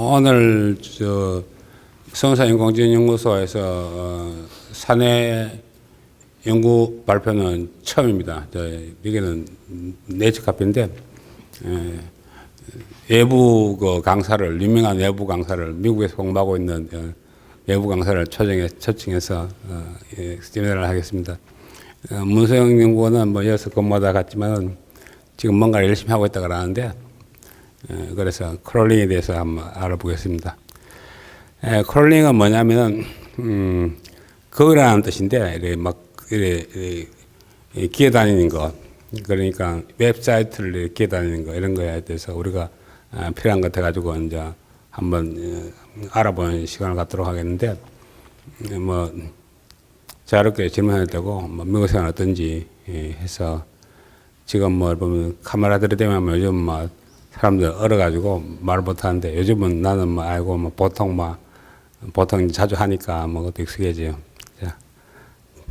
오늘 성산인공지능연구소에서 사내 연구 발표는 처음입니다. 여기는 네이처 카페인데 외부 강사를, 유명한 외부 강사를, 미국에서 공부하고 있는 외부 강사를 초청해서 세미나를 하겠습니다. 문서영 연구원은 여기서 근무하다 갔지만 지금 뭔가를 열심히 하고 있다고 하는데, 그래서 크롤링에 대해서 한번 알아보겠습니다. 크롤링은 뭐냐면은, 거기라는 뜻인데, 이렇게 기어다니는 거, 그러니까 웹사이트를 이렇게 기어다니는 거, 이런 거에 대해서 우리가 필요한 것 같아가지고 이제 한번 알아보는 시간을 갖도록 하겠는데, 자유롭게 질문해도 되고, 미국 생활 어떤지 해서, 지금 보면 카메라들이 되면 요즘 사람들 얼어가지고 말 못하는데, 요즘은 나는 알고 보통 자주 하니까 그것도 익숙해져요.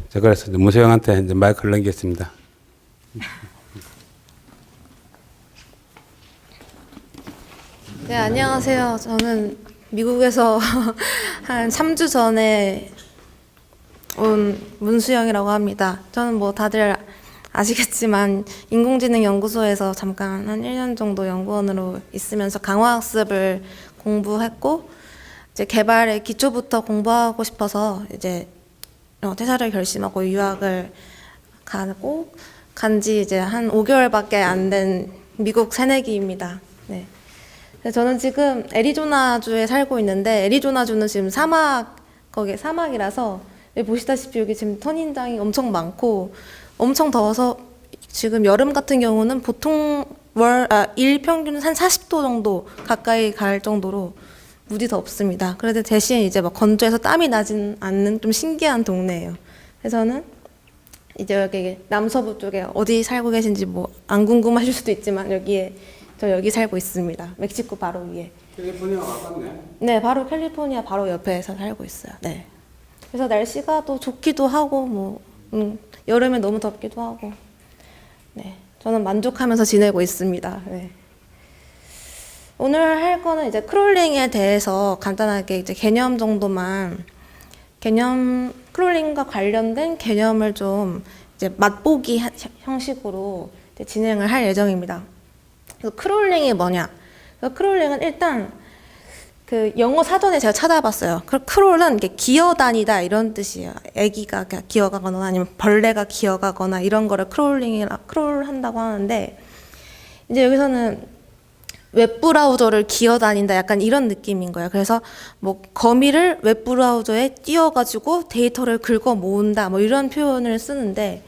자, 그래서 문서영한테 이제 마이크를 넘기겠습니다. 네, 안녕하세요. 저는 미국에서 한 3주 전에 온 문수영이라고 합니다. 저는 다들 아시겠지만 인공지능 연구소에서 잠깐 한 1년 정도 연구원으로 있으면서 강화학습을 공부했고, 이제 개발의 기초부터 공부하고 싶어서 이제 퇴사를 결심하고 유학을 가고 간지 이제 한 5개월밖에 안 된 미국 새내기입니다. 네. 저는 지금 애리조나주에 살고 있는데, 애리조나주는 지금 거기 사막이라서 보시다시피 여기 지금 선인장이 엄청 많고 엄청 더워서 지금 여름 같은 경우는 보통 일 평균 한 40도 정도 가까이 갈 정도로 무지 덥습니다. 그래도 대신 이제 건조해서 땀이 나진 않는 좀 신기한 동네예요. 그래서 저는 이제 여기 남서부 쪽에 어디 살고 계신지 안 궁금하실 수도 있지만 저 여기 살고 있습니다. 멕시코 바로 위에. 캘리포니아가 가깝네. 네, 바로 캘리포니아 바로 옆에서 살고 있어요. 네. 그래서 날씨가 또 좋기도 하고 여름에 너무 덥기도 하고. 네. 저는 만족하면서 지내고 있습니다. 네. 오늘 할 거는 이제 크롤링에 대해서 간단하게 이제 크롤링과 관련된 개념을 좀 이제 맛보기 형식으로 이제 진행을 할 예정입니다. 그래서 크롤링이 뭐냐? 크롤링은 일단 그 영어 사전에 제가 찾아봤어요. 크롤은 이게 기어다니다 이런 뜻이에요. 애기가 기어가거나 아니면 벌레가 기어가거나 이런 거를 크롤한다고 하는데, 이제 여기서는 웹브라우저를 기어다닌다 약간 이런 느낌인 거예요. 그래서 거미를 웹브라우저에 띄워가지고 데이터를 긁어 모은다 이런 표현을 쓰는데,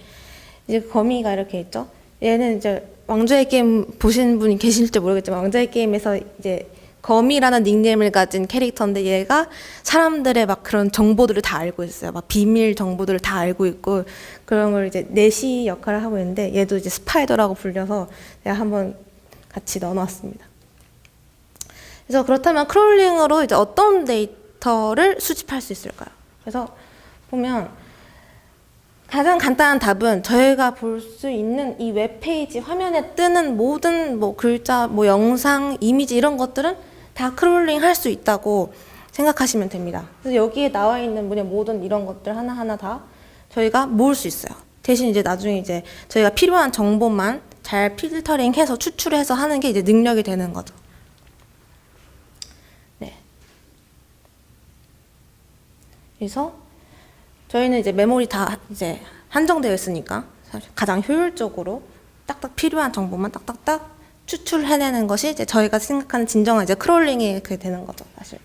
이제 거미가 이렇게 있죠. 얘는 이제 왕좌의 게임 보신 분이 계실지 모르겠지만 왕좌의 게임에서 이제 거미라는 닉네임을 가진 캐릭터인데, 얘가 사람들의 그런 정보들을 다 알고 있어요. 비밀 정보들을 다 알고 있고 그런 걸 이제 내시 역할을 하고 있는데, 얘도 이제 스파이더라고 불려서 제가 한번 같이 넣어놨습니다. 그래서 그렇다면 크롤링으로 이제 어떤 데이터를 수집할 수 있을까요? 그래서 보면 가장 간단한 답은 저희가 볼 수 있는 이 웹페이지 화면에 뜨는 모든 글자, 영상, 이미지 이런 것들은 다 크롤링 할 수 있다고 생각하시면 됩니다. 그래서 여기에 나와 있는 모든 이런 것들 하나하나 다 저희가 모을 수 있어요. 대신 이제 나중에 이제 저희가 필요한 정보만 잘 필터링해서 추출해서 하는 게 이제 능력이 되는 거죠. 네. 그래서 저희는 이제 메모리 다 이제 한정되어 있으니까 가장 효율적으로 딱딱 필요한 정보만 딱딱딱 추출해내는 것이 이제 저희가 생각하는 진정한 이제 크롤링이 되는 거죠, 사실.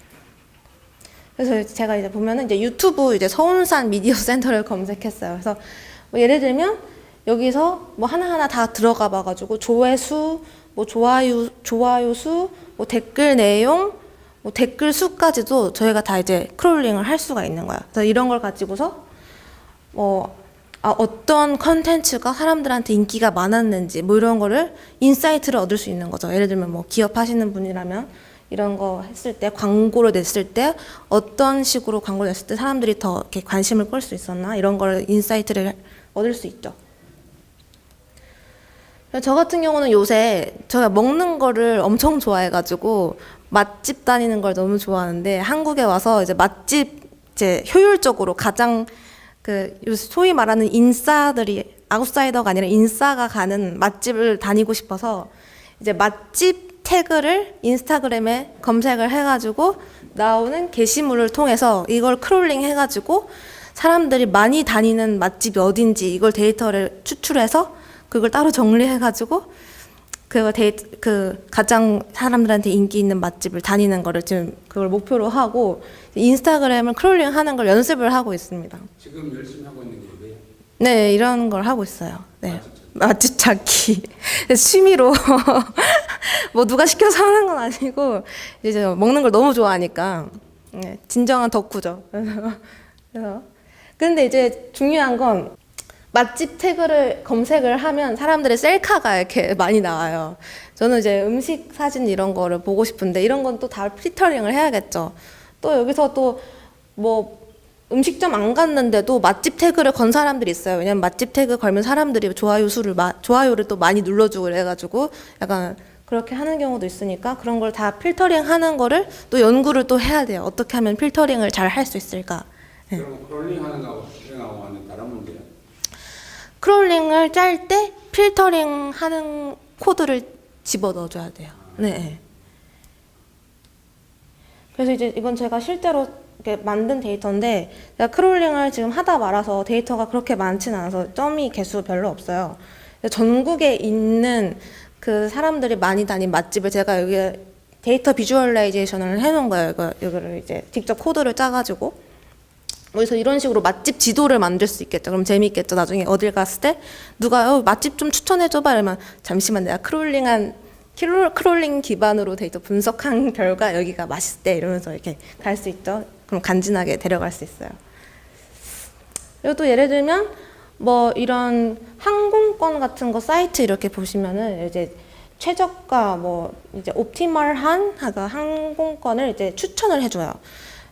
그래서 제가 이제 보면은 이제 유튜브 이제 서운산 미디어 센터를 검색했어요. 그래서 예를 들면 여기서 하나하나 다 들어가 봐가지고 조회수, 좋아요 수, 댓글 내용, 댓글 수까지도 저희가 다 이제 크롤링을 할 수가 있는 거야. 그래서 이런 걸 가지고서 어떤 컨텐츠가 사람들한테 인기가 많았는지 이런 거를 인사이트를 얻을 수 있는 거죠. 예를 들면 기업 하시는 분이라면 이런 거 했을 때, 광고를 냈을 때 어떤 식으로 광고를 냈을 때 사람들이 더 이렇게 관심을 끌 수 있었나, 이런 걸 인사이트를 얻을 수 있죠. 저 같은 경우는 요새 제가 먹는 거를 엄청 좋아해가지고 맛집 다니는 걸 너무 좋아하는데 한국에 와서 이제 맛집 이제 효율적으로 가장 그 소위 말하는 인싸들이 아웃사이더가 아니라 인싸가 가는 맛집을 다니고 싶어서 이제 맛집 태그를 인스타그램에 검색을 해가지고 나오는 게시물을 통해서 이걸 크롤링 해가지고 사람들이 많이 다니는 맛집이 어딘지 이걸 데이터를 추출해서 그걸 따로 정리해가지고 그 가장 사람들한테 인기 있는 맛집을 다니는 거를 지금 그걸 목표로 하고 인스타그램을 크롤링 하는 걸 연습을 하고 있습니다. 지금 열심히 하고 있는 게 뭐예요? 네, 이런 걸 하고 있어요. 네. 맛집 찾기. 취미로 뭐 누가 시켜서 하는 건 아니고 이제 먹는 걸 너무 좋아하니까 네, 진정한 덕후죠. 그래서 근데 이제 중요한 건 맛집 태그를 검색을 하면 사람들의 셀카가 이렇게 많이 나와요. 저는 이제 음식 사진 이런 거를 보고 싶은데 이런 건 또 다 필터링을 해야겠죠. 또 여기서 또 뭐 음식점 안 갔는데도 맛집 태그를 건 사람들이 있어요. 왜냐면 맛집 태그 걸면 사람들이 좋아요를 또 많이 눌러주고 그래가지고 약간 그렇게 하는 경우도 있으니까 그런 걸 다 필터링 하는 거를 또 연구를 또 해야 돼요. 어떻게 하면 필터링을 잘 할 수 있을까. 네. 그럼 크롤링 하는 거하고 필터링하고는 다른 문제예요? 크롤링을 짤 때 필터링 하는 코드를 집어 넣어줘야 돼요. 네. 그래서 이제 이건 제가 실제로 이렇게 만든 데이터인데 제가 크롤링을 지금 하다 말아서 데이터가 그렇게 많지는 않아서 점이 개수 별로 없어요. 전국에 있는 그 사람들이 많이 다닌 맛집을 제가 여기 데이터 비주얼라이제이션을 해놓은 거예요. 이거를 이제 직접 코드를 짜가지고 그래서 이런 식으로 맛집 지도를 만들 수 있겠죠. 그럼 재미있겠죠. 나중에 어딜 갔을 때 누가 맛집 좀 추천해줘봐 이러면 잠시만 내가 크롤링 기반으로 데이터 분석한 결과 여기가 맛있대 이러면서 이렇게 갈 수 있죠. 그럼 간지나게 데려갈 수 있어요. 그리고 또 예를 들면 뭐 이런 항공권 같은 거 사이트 이렇게 보시면은 이제 최저가 뭐 이제 옵티멀한 항공권을 이제 추천을 해줘요.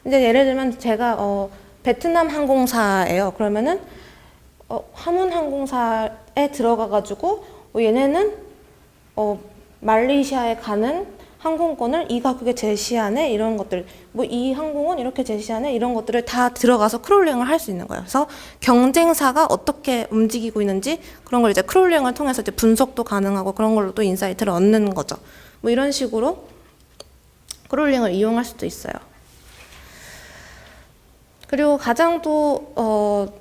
이제 예를 들면 제가 베트남 항공사예요. 그러면은 화문 항공사에 들어가가지고 얘네는 말레이시아에 가는 항공권을 이 가격에 제시하네 이런 것들 뭐 이 항공은 이렇게 제시하네 이런 것들을 다 들어가서 크롤링을 할 수 있는 거예요. 그래서 경쟁사가 어떻게 움직이고 있는지 그런 걸 이제 크롤링을 통해서 이제 분석도 가능하고 그런 걸로 또 인사이트를 얻는 거죠. 뭐 이런 식으로 크롤링을 이용할 수도 있어요. 그리고 가장 또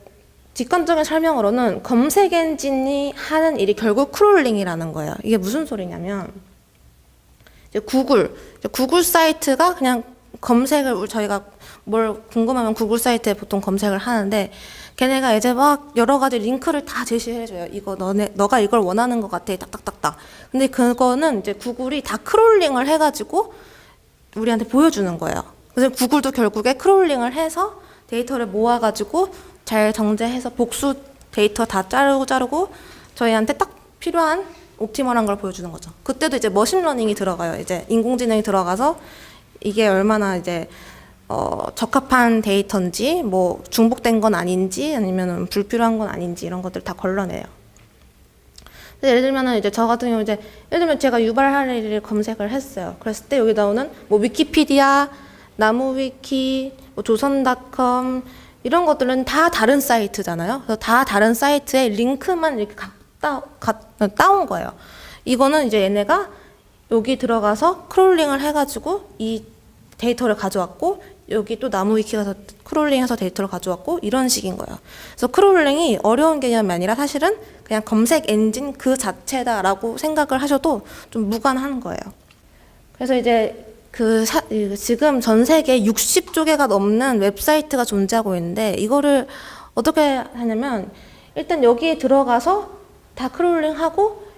직관적인 설명으로는 검색 엔진이 하는 일이 결국 크롤링이라는 거예요. 이게 무슨 소리냐면 이제 구글 사이트가 그냥 검색을 저희가 뭘 궁금하면 구글 사이트에 보통 검색을 하는데 걔네가 이제 막 여러 가지 링크를 다 제시해줘요. 이거 너가 이걸 원하는 것 같아. 딱딱딱딱. 근데 그거는 이제 구글이 다 크롤링을 해가지고 우리한테 보여주는 거예요. 그래서 구글도 결국에 크롤링을 해서 데이터를 모아가지고 잘 정제해서 복수 데이터 다 자르고 저희한테 딱 필요한 옵티멀한 걸 보여주는 거죠. 그때도 이제 머신러닝이 들어가요. 이제 인공지능이 들어가서 이게 얼마나 이제 적합한 데이터인지 뭐 중복된 건 아닌지 아니면 불필요한 건 아닌지 이런 것들 다 걸러내요. 예를 들면은 이제 저 같은 경우 이제 예를 들면 제가 유발 할애를 검색을 했어요. 그랬을 때 여기 나오는 뭐 위키피디아, 나무위키, 뭐 조선닷컴 이런 것들은 다 다른 사이트잖아요. 그래서 다 다른 사이트에 링크만 이렇게 따온 거예요. 이거는 이제 얘네가 여기 들어가서 크롤링을 해가지고 이 데이터를 가져왔고 여기 또 나무위키 가서 크롤링해서 데이터를 가져왔고 이런 식인 거예요. 그래서 크롤링이 어려운 개념이 아니라 사실은 그냥 검색 엔진 그 자체다라고 생각을 하셔도 좀 무관한 거예요. 그래서 이제 지금 전 세계 60조 개가 넘는 웹사이트가 존재하고 있는데 이거를 어떻게 하냐면 일단 여기에 들어가서 다 크롤링하고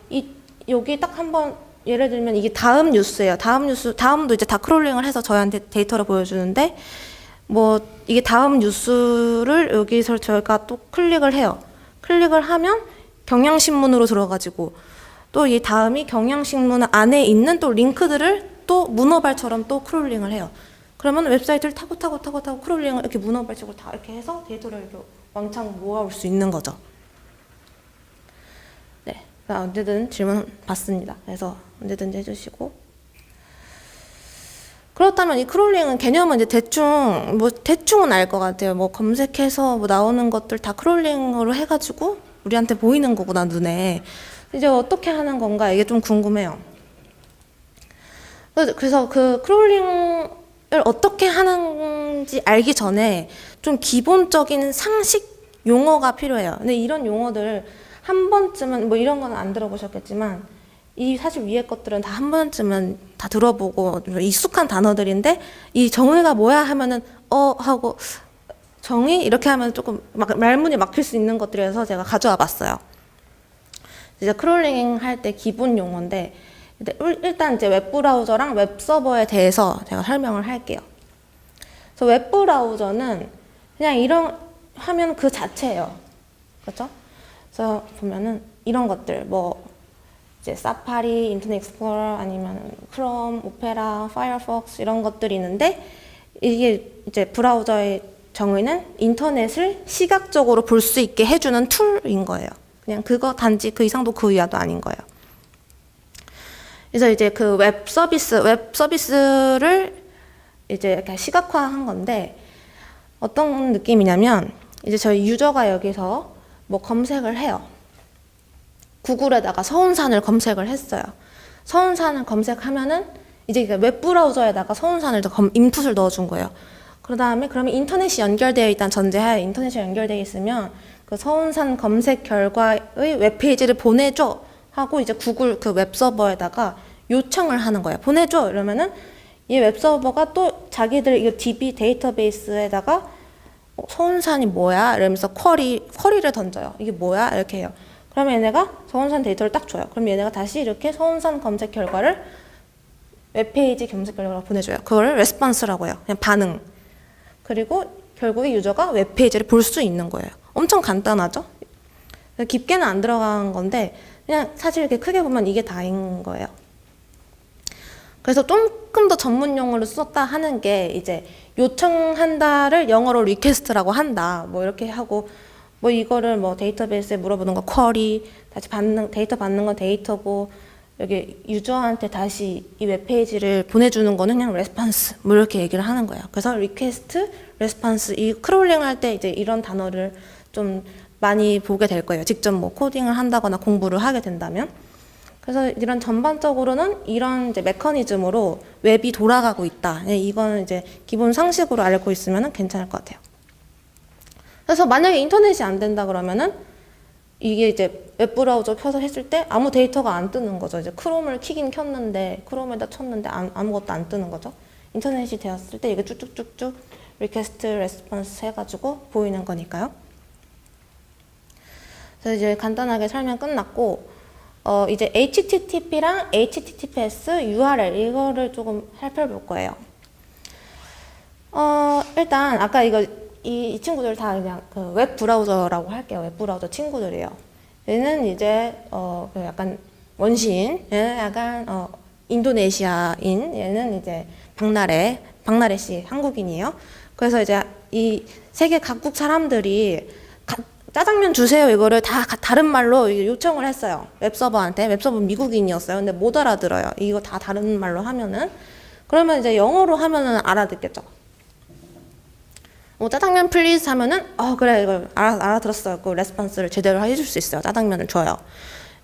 여기 딱 한번 예를 들면 이게 다음 뉴스예요. 다음도 이제 다 크롤링을 해서 저희한테 데이터를 보여주는데 뭐 이게 다음 뉴스를 여기서 저희가 또 클릭을 해요. 클릭을 하면 경향신문으로 들어가지고 또 이 다음이 경향신문 안에 있는 또 링크들을 또 문어발처럼 또 크롤링을 해요. 그러면 웹사이트를 타고 크롤링을 이렇게 문어발식으로 다 이렇게 해서 데이터를 이렇게 왕창 모아올 수 있는 거죠. 네, 언제든 질문 받습니다. 그래서 언제든지 해주시고 그렇다면 이 크롤링은 개념은 이제 대충은 알 것 같아요. 뭐 검색해서 뭐 나오는 것들 다 크롤링으로 해가지고 우리한테 보이는 거구나, 눈에. 이제 어떻게 하는 건가, 이게 좀 궁금해요. 그래서 그 크롤링을 어떻게 하는지 알기 전에 좀 기본적인 상식 용어가 필요해요. 근데 이런 용어들 한 번쯤은, 뭐 이런 건 안 들어보셨겠지만, 이 사실 위에 것들은 다 한 번쯤은 다 들어보고 좀 익숙한 단어들인데, 이 정의가 뭐야 하면은 하고 정의 이렇게 하면 조금 말문이 막힐 수 있는 것들이라서 제가 가져와 봤어요. 이제 크롤링 할 때 기본 용어인데, 일단 이제 웹브라우저랑 웹서버에 대해서 제가 설명을 할게요. 그래서 웹브라우저는 그냥 이런 화면 그 자체예요. 그렇죠? 그래서 보면은 이런 것들, 뭐 이제 사파리, 인터넷 익스플로러, 아니면 크롬, 오페라, 파이어폭스 이런 것들이 있는데, 이게 이제 브라우저의 정의는 인터넷을 시각적으로 볼 수 있게 해주는 툴인 거예요. 그냥 그거 단지 그 이상도 그 이하도 아닌 거예요. 그래서 이제 그 웹 서비스를 이제 이렇게 시각화한 건데, 어떤 느낌이냐면, 이제 저희 유저가 여기서 뭐 검색을 해요. 구글에다가 서운산을 검색을 했어요. 서운산을 검색하면은 이제 웹브라우저에다가 서운산을 인풋을 넣어준 거예요. 그 다음에 그러면 인터넷이 연결되어 있다는 전제하에, 인터넷이 연결되어 있으면 그 서운산 검색 결과의 웹페이지를 보내줘 하고 이제 구글 그 웹서버에다가 요청을 하는 거예요. 보내줘 이러면은 이 웹서버가 또 자기들 이 DB 데이터베이스에다가 서운산이 뭐야 이러면서 쿼리를 던져요. 이게 뭐야 이렇게 해요. 그러면 얘네가 서운산 데이터를 딱 줘요. 그럼 얘네가 다시 이렇게 서운산 검색 결과를 웹페이지 검색 결과로 보내줘요. 그걸 레스폰스라고 해요. 그냥 반응. 그리고 결국에 유저가 웹페이지를 볼 수 있는 거예요. 엄청 간단하죠? 깊게는 안 들어간 건데 그냥 사실 이렇게 크게 보면 이게 다인 거예요. 그래서 조금 더 전문 용어를 썼다 하는 게 이제 요청한다를 영어로 리퀘스트라고 한다. 뭐 이렇게 하고 뭐 이거를 뭐 데이터베이스에 물어보는 거 쿼리, 다시 데이터 받는 건 데이터고, 여기 유저한테 다시 이 웹페이지를 보내주는 거는 그냥 레스폰스 뭐 이렇게 얘기를 하는 거예요. 그래서 리퀘스트, 레스폰스, 이 크롤링 할 때 이제 이런 단어를 좀 많이 보게 될 거예요. 직접 뭐 코딩을 한다거나 공부를 하게 된다면. 그래서 이런 전반적으로는 이런 이제 메커니즘으로 웹이 돌아가고 있다. 이거는 이제 기본 상식으로 알고 있으면 괜찮을 것 같아요. 그래서 만약에 인터넷이 안 된다 그러면은 이게 이제 웹브라우저 켜서 했을 때 아무 데이터가 안 뜨는 거죠. 이제 크롬을 켜긴 켰는데 크롬에다 쳤는데 아무것도 안 뜨는 거죠. 인터넷이 되었을 때 이게 쭉쭉쭉쭉 리퀘스트, 레스폰스 해가지고 보이는 거니까요. 그래서 이제 간단하게 설명 끝났고, 이제 HTTP랑 HTTPS URL 이거를 조금 살펴볼 거예요. 일단 아까 이 친구들 다 그냥 그 웹 브라우저라고 할게요. 웹 브라우저 친구들이에요. 얘는 이제 약간 원시인, 얘는 약간 인도네시아인, 얘는 이제 박나래 씨 한국인이에요. 그래서 이제 이 세계 각국 사람들이 짜장면 주세요 이거를 다 다른 말로 요청을 했어요. 웹서버한테. 웹서버 미국인이었어요. 근데 못 알아들어요. 이거 다 다른 말로 하면은. 그러면 이제 영어로 하면은 알아듣겠죠. 짜장면 플리즈 하면은 그래 이거 알아들었어요. 그 레스폰스를 제대로 해줄 수 있어요. 짜장면을 줘요.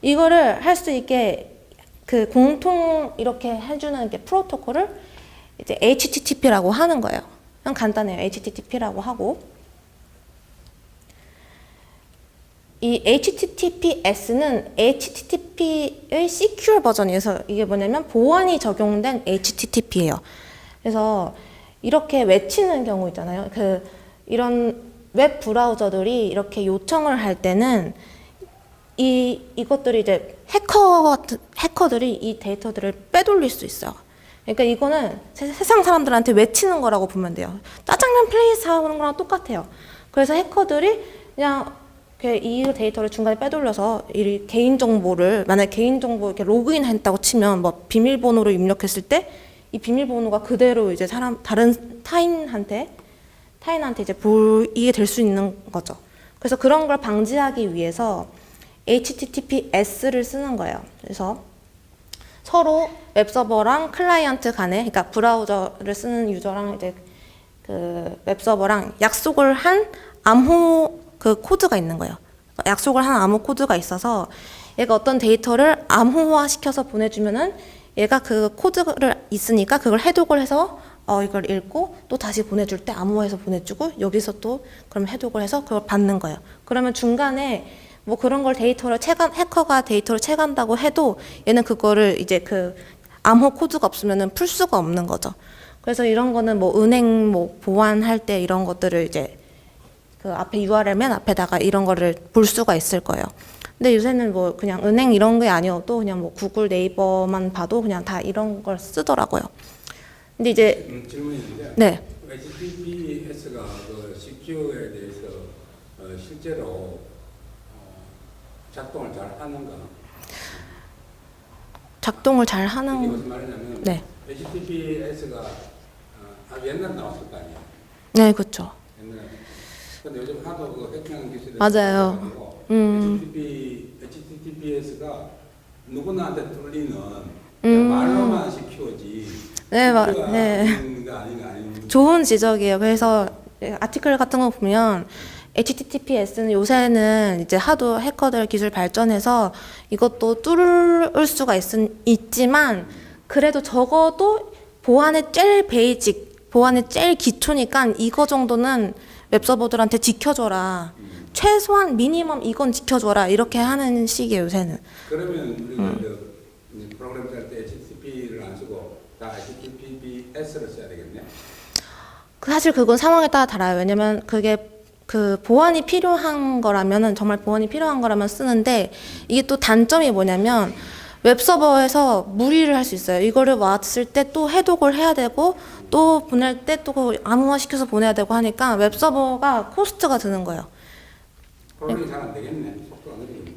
이거를 할 수 있게 그 공통 이렇게 해주는 게 프로토콜을 이제 HTTP라고 하는 거예요. 그냥 간단해요. HTTP라고 하고, 이 HTTPS는 HTTP의 secure 버전이어서 이게 뭐냐면 보안이 적용된 HTTP예요. 그래서 이렇게 외치는 경우 있잖아요. 이런 웹 브라우저들이 이렇게 요청을 할 때는 이것들이 이제 해커들이 이 데이터들을 빼돌릴 수 있어요. 그러니까 이거는 세상 사람들한테 외치는 거라고 보면 돼요. 짜장면 플리즈 하는 거랑 똑같아요. 그래서 해커들이 그냥 이 데이터를 중간에 빼돌려서 이 개인정보를, 만약에 개인정보 이렇게 로그인 했다고 치면 뭐 비밀번호를 입력했을 때 이 비밀번호가 그대로 이제 다른 타인한테 이제 보이게 될 수 있는 거죠. 그래서 그런 걸 방지하기 위해서 HTTPS를 쓰는 거예요. 그래서 서로 웹서버랑 클라이언트 간에, 그러니까 브라우저를 쓰는 유저랑 이제 그 웹서버랑 약속을 한 암호 그 코드가 있는 거예요. 약속을 한 암호 코드가 있어서 얘가 어떤 데이터를 암호화 시켜서 보내주면은 얘가 그 코드를 있으니까 그걸 해독을 해서 이걸 읽고 또 다시 보내줄 때 암호화해서 보내주고 여기서 또 그럼 해독을 해서 그걸 받는 거예요. 그러면 중간에 뭐 그런 걸 데이터를 해커가 데이터를 채간다고 해도 얘는 그거를 이제 그 암호 코드가 없으면은 풀 수가 없는 거죠. 그래서 이런 거는 뭐 은행 뭐 보안할 때 이런 것들을 이제 그 앞에 URL 맨 앞에다가 이런 거를 볼 수가 있을 거예요. 근데 요새는 뭐 그냥 은행 이런 게 아니어도 그냥 뭐 구글 네이버만 봐도 그냥 다 이런 걸 쓰더라고요. 근데 이제 질문인데 네. HTTPS가 그 CQ에 대해서 실제로 작동을 잘 하는가? 작동을 잘 이게 하는 무슨 말이냐면 네. HTTPS가 아주 옛날에 나왔을 거 아니에요. 네, 그렇죠. 옛날에. 근데 요즘 하도 그 해킹 기술이 맞아요. HTTPS가 누구나한테 뚫리는 말로만 시켜오지. 네, 네. 좋은 지적이에요. 그래서 아티클 같은 거 보면 HTTPS는 요새는 이제 하도 해커들 기술 발전해서 이것도 뚫을 수가 있지만 그래도 적어도 보안의 제일 베이직, 보안의 제일 기초니까 이거 정도는 웹서버들한테 지켜줘라. 최소한 미니멈 이건 지켜줘라. 이렇게 하는 식이에요, 요새는. 그러면 우리가 프로그램 짤 때 HTTP를 안 쓰고 다 HTTPS를 써야 되겠네? 사실 그건 상황에 따라 달라요. 왜냐면 그게 그 보안이 필요한 거라면은 정말 보안이 필요한 거라면 쓰는데 이게 또 단점이 뭐냐면 웹서버에서 무리를 할 수 있어요. 이거를 왔을 때 또 해독을 해야 되고 또 보낼 때 또 암호화 시켜서 보내야 되고 하니까 웹서버가 코스트가 드는 거예요. 크롤링 잘 안 되겠네. 속도가 느리겠네.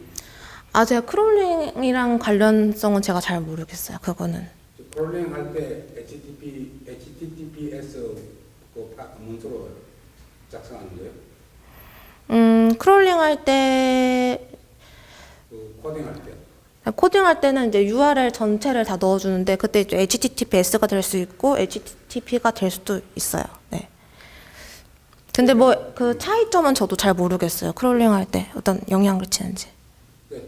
제가 크롤링이랑 관련성은 제가 잘 모르겠어요. 그거는. 크롤링 할 때 HTTPS 그 문서로 작성하는 거예요? 크롤링 할 때, 그 코딩 할 때. 코딩 할 때는 이제 URL 전체를 다 넣어주는데 그때 이제 HTTPS가 될 수 있고 HTTP가 될 수도 있어요. 네. 근데 뭐 그 차이점은 저도 잘 모르겠어요. 크롤링 할 때 어떤 영향을 끼치는지.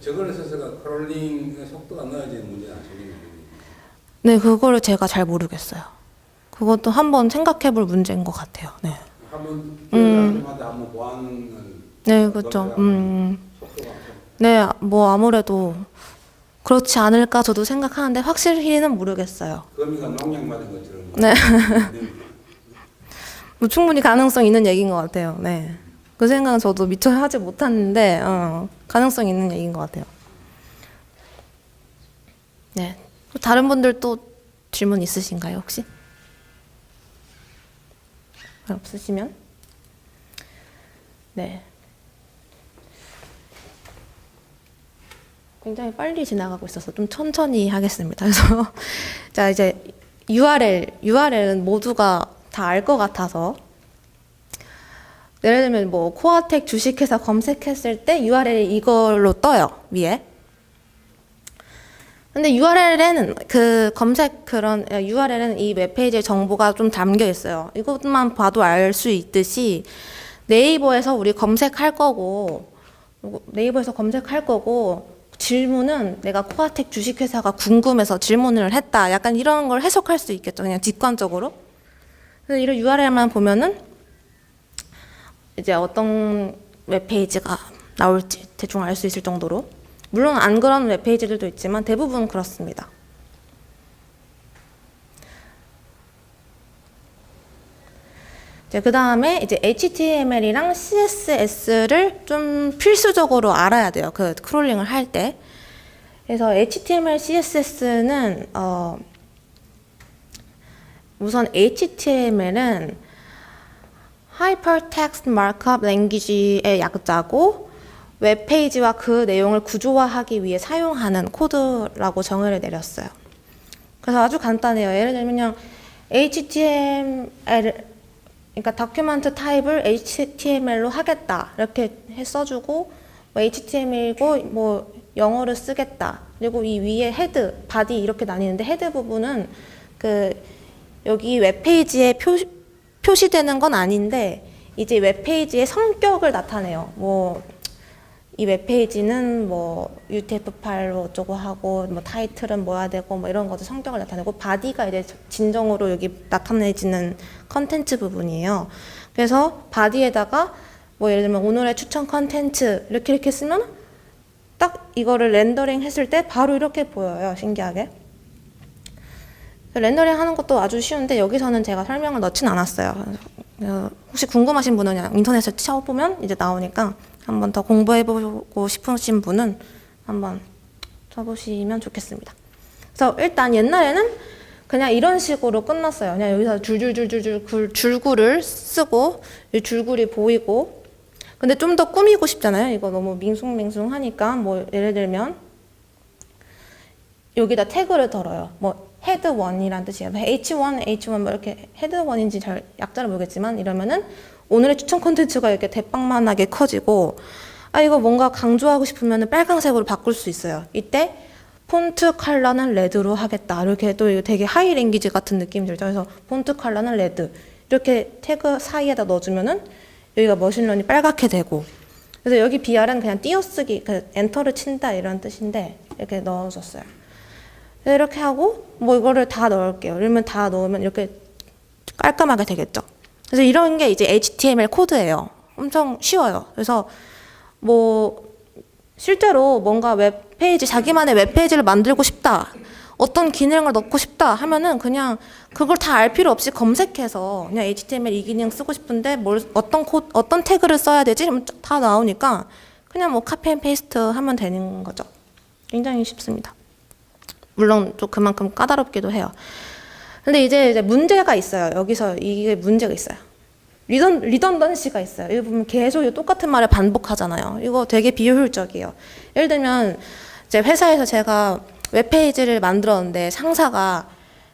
저걸 써서가 크롤링 속도가 늦어지는 문제는 생기는 거예요. 네, 그거를 제가 잘 모르겠어요. 그것도 한번 생각해볼 문제인 것 같아요. 네. 한번 때마다 한번 보안은 네, 그렇죠. 속도가 네, 뭐 아무래도 그렇지 않을까 저도 생각하는데 확실히는 모르겠어요. 거미가 농약 맞은 것처럼. 네. 뭐 충분히 가능성 있는 얘기인 것 같아요. 네. 그 생각은 저도 미처 하지 못했는데 가능성 있는 얘기인 것 같아요. 네. 다른 분들 또 질문 있으신가요, 혹시? 없으시면? 네. 굉장히 빨리 지나가고 있어서 좀 천천히 하겠습니다. 그래서 자 이제 URL은 모두가 다 알 것 같아서 예를 들면 뭐 코아텍 주식회사 검색했을 때 URL이 이걸로 떠요 위에. 근데 URL에는 URL에는 이 웹페이지의 정보가 좀 담겨 있어요. 이것만 봐도 알 수 있듯이 네이버에서 우리 검색할 거고 질문은 내가 코아텍 주식회사가 궁금해서 질문을 했다. 약간 이런 걸 해석할 수 있겠죠. 그냥 직관적으로. 그래서 이런 URL만 보면은 이제 어떤 웹페이지가 나올지 대충 알 수 있을 정도로. 물론 안 그런 웹페이지들도 있지만 대부분 그렇습니다. 그 다음에 이제 HTML이랑 CSS를 좀 필수적으로 알아야 돼요. 그 크롤링을 할 때. 그래서 HTML, CSS는 우선 HTML은 Hypertext Markup Language의 약자고 웹페이지와 그 내용을 구조화하기 위해 사용하는 코드라고 정의를 내렸어요. 그래서 아주 간단해요. 예를 들면 그냥 HTML 그러니까 다큐멘트 타입을 HTML로 하겠다 이렇게 써주고 뭐 HTML이고 뭐 영어를 쓰겠다. 그리고 이 위에 헤드, 바디 이렇게 나뉘는데 헤드 부분은 그 여기 웹페이지에 표시되는 건 아닌데 이제 웹페이지의 성격을 나타내요. 뭐 이 웹페이지는 뭐 UTF-8로 어쩌고 하고 뭐 타이틀은 뭐야 되고 뭐 이런 것들 성격을 나타내고 바디가 이제 진정으로 여기 나타내지는 컨텐츠 부분이에요. 그래서 바디에다가 뭐 예를 들면 오늘의 추천 컨텐츠 이렇게 쓰면 딱 이거를 렌더링 했을 때 바로 이렇게 보여요. 신기하게. 렌더링 하는 것도 아주 쉬운데 여기서는 제가 설명을 넣진 않았어요. 혹시 궁금하신 분은 그냥 인터넷에 쳐보면 이제 나오니까 한번 더 공부해보고 싶으신 분은 한번 쳐보시면 좋겠습니다. 그래서 일단 옛날에는 그냥 이런 식으로 끝났어요. 그냥 여기서 줄구를 쓰고 이 줄글이 보이고 근데 좀 더 꾸미고 싶잖아요. 이거 너무 밍숭맹숭하니까 뭐 예를 들면 여기다 태그를 걸어요. 뭐 헤드 1이라는 뜻이에요. H1 뭐 이렇게 헤드 1인지 잘 약자를 모르겠지만 이러면은 오늘의 추천 콘텐츠가 이렇게 대빵만하게 커지고 아 이거 뭔가 강조하고 싶으면은 빨강색으로 바꿀 수 있어요. 이때 폰트 컬러는 레드로 하겠다. 이렇게 또 되게 하이 랭귀지 같은 느낌이 들죠. 그래서 폰트 컬러는 레드 이렇게 태그 사이에다 넣어주면은 여기가 머신러닝 빨갛게 되고 그래서 여기 BR은 그냥 띄어쓰기 그 엔터를 친다 이런 뜻인데 이렇게 넣어줬어요. 이렇게 하고 뭐 이거를 다 넣을게요. 이러면 다 넣으면 이렇게 깔끔하게 되겠죠. 그래서 이런 게 이제 HTML 코드예요. 엄청 쉬워요. 그래서 뭐 실제로 뭔가 웹페이지 자기만의 웹페이지를 만들고 싶다. 어떤 기능을 넣고 싶다 하면은 그냥 그걸 다 알 필요 없이 검색해서 그냥 HTML 이 기능 쓰고 싶은데 어떤 태그를 써야 되지? 그러면 다 나오니까 그냥 뭐 카피 앤 페이스트 하면 되는 거죠. 굉장히 쉽습니다. 물론 또 그만큼 까다롭기도 해요. 근데 이제 문제가 있어요. 여기서 이게 문제가 있어요. 리던던시가 있어요. 여기 보면 계속 똑같은 말을 반복하잖아요. 이거 되게 비효율적이에요. 예를 들면 이제 회사에서 제가 웹페이지를 만들었는데 상사가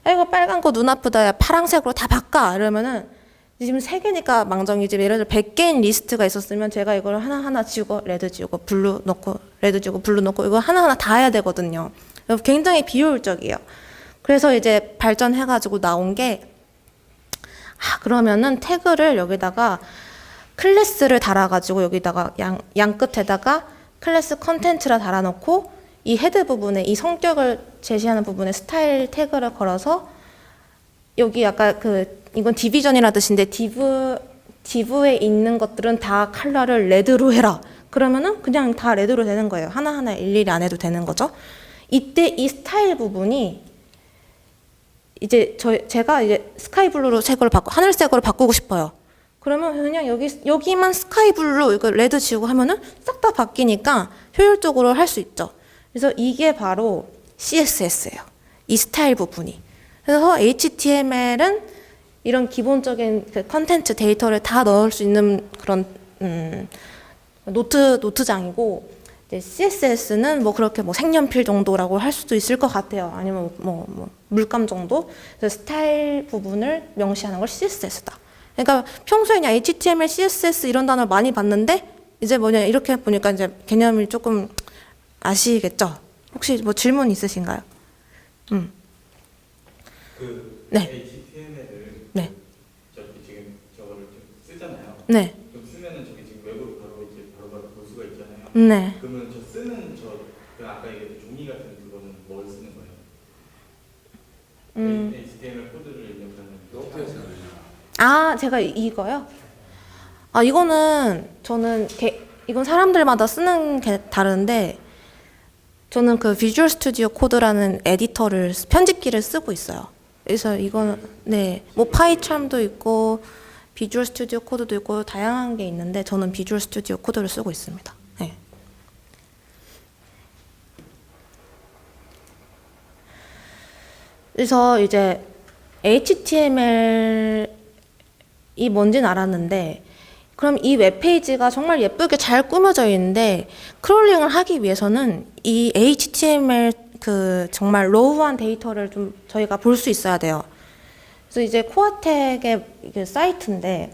이거 빨간 거 눈 아프다. 야, 파란색으로 다 바꿔. 이러면은 지금 3개니까 망정이지. 예를 들어 100개인 리스트가 있었으면 제가 이걸 하나하나 지우고 레드 지우고 블루 넣고 레드 지우고 블루 넣고 이거 하나하나 다 해야 되거든요. 굉장히 비효율적이에요. 그래서 이제 발전해가지고 나온 게 그러면은 태그를 여기다가 클래스를 달아가지고 여기다가 양 끝에다가 클래스 컨텐츠라 달아놓고 이 헤드 부분에 이 성격을 제시하는 부분에 스타일 태그를 걸어서 여기 아까 이건 디비전이라 뜻인데 div에 있는 것들은 다 컬러를 레드로 해라. 그러면은 그냥 다 레드로 되는 거예요. 하나하나 일일이 안 해도 되는 거죠. 이때 이 스타일 부분이 이제 제가 이제 스카이 블루로 하늘색으로 바꾸고 싶어요. 그러면 그냥 여기만 스카이 블루 이거 레드 지우고 하면은 싹 다 바뀌니까 효율적으로 할 수 있죠. 그래서 이게 바로 CSS예요. 이 스타일 부분이. 그래서 HTML은 이런 기본적인 그 컨텐츠 데이터를 다 넣을 수 있는 그런 노트장이고 이제 CSS는 뭐 그렇게 뭐 색연필 정도라고 할 수도 있을 것 같아요. 아니면 뭐 물감 정도. 그래서 스타일 부분을 명시하는 걸 CSS다. 그러니까 평소에 그냥 HTML, CSS 이런 단어 많이 봤는데 이제 뭐냐 이렇게 보니까 이제 개념이 조금 아시겠죠? 혹시 뭐 질문 있으신가요? 네. HTML을 네. 저기 지금 저거를 좀 쓰잖아요. 네. 좀 쓰면은 저기 지금 웹으로 바로 이제 바로 볼 수가 있잖아요. 네. 그러면 그 아까 얘기했던 종이 같은 그거는 뭘 쓰는 거예요? HTML 코드를 입력하는 노트에서는 제가 이거요? 이거는 이건 사람들마다 쓰는 게 다른데 저는 그 비주얼 스튜디오 코드라는 에디터를 편집기를 쓰고 있어요. 그래서 이건 뭐 파이참도 있고 비주얼 스튜디오 코드도 있고 다양한 게 있는데 저는 비주얼 스튜디오 코드를 쓰고 있습니다. 네. 그래서 이제 HTML이 뭔지는 알았는데 그럼 이 웹페이지가 정말 예쁘게 잘 꾸며져 있는데 크롤링을 하기 위해서는 이 HTML 정말 로우한 데이터를 좀 저희가 볼 수 있어야 돼요. 그래서 이제 코아텍의 사이트인데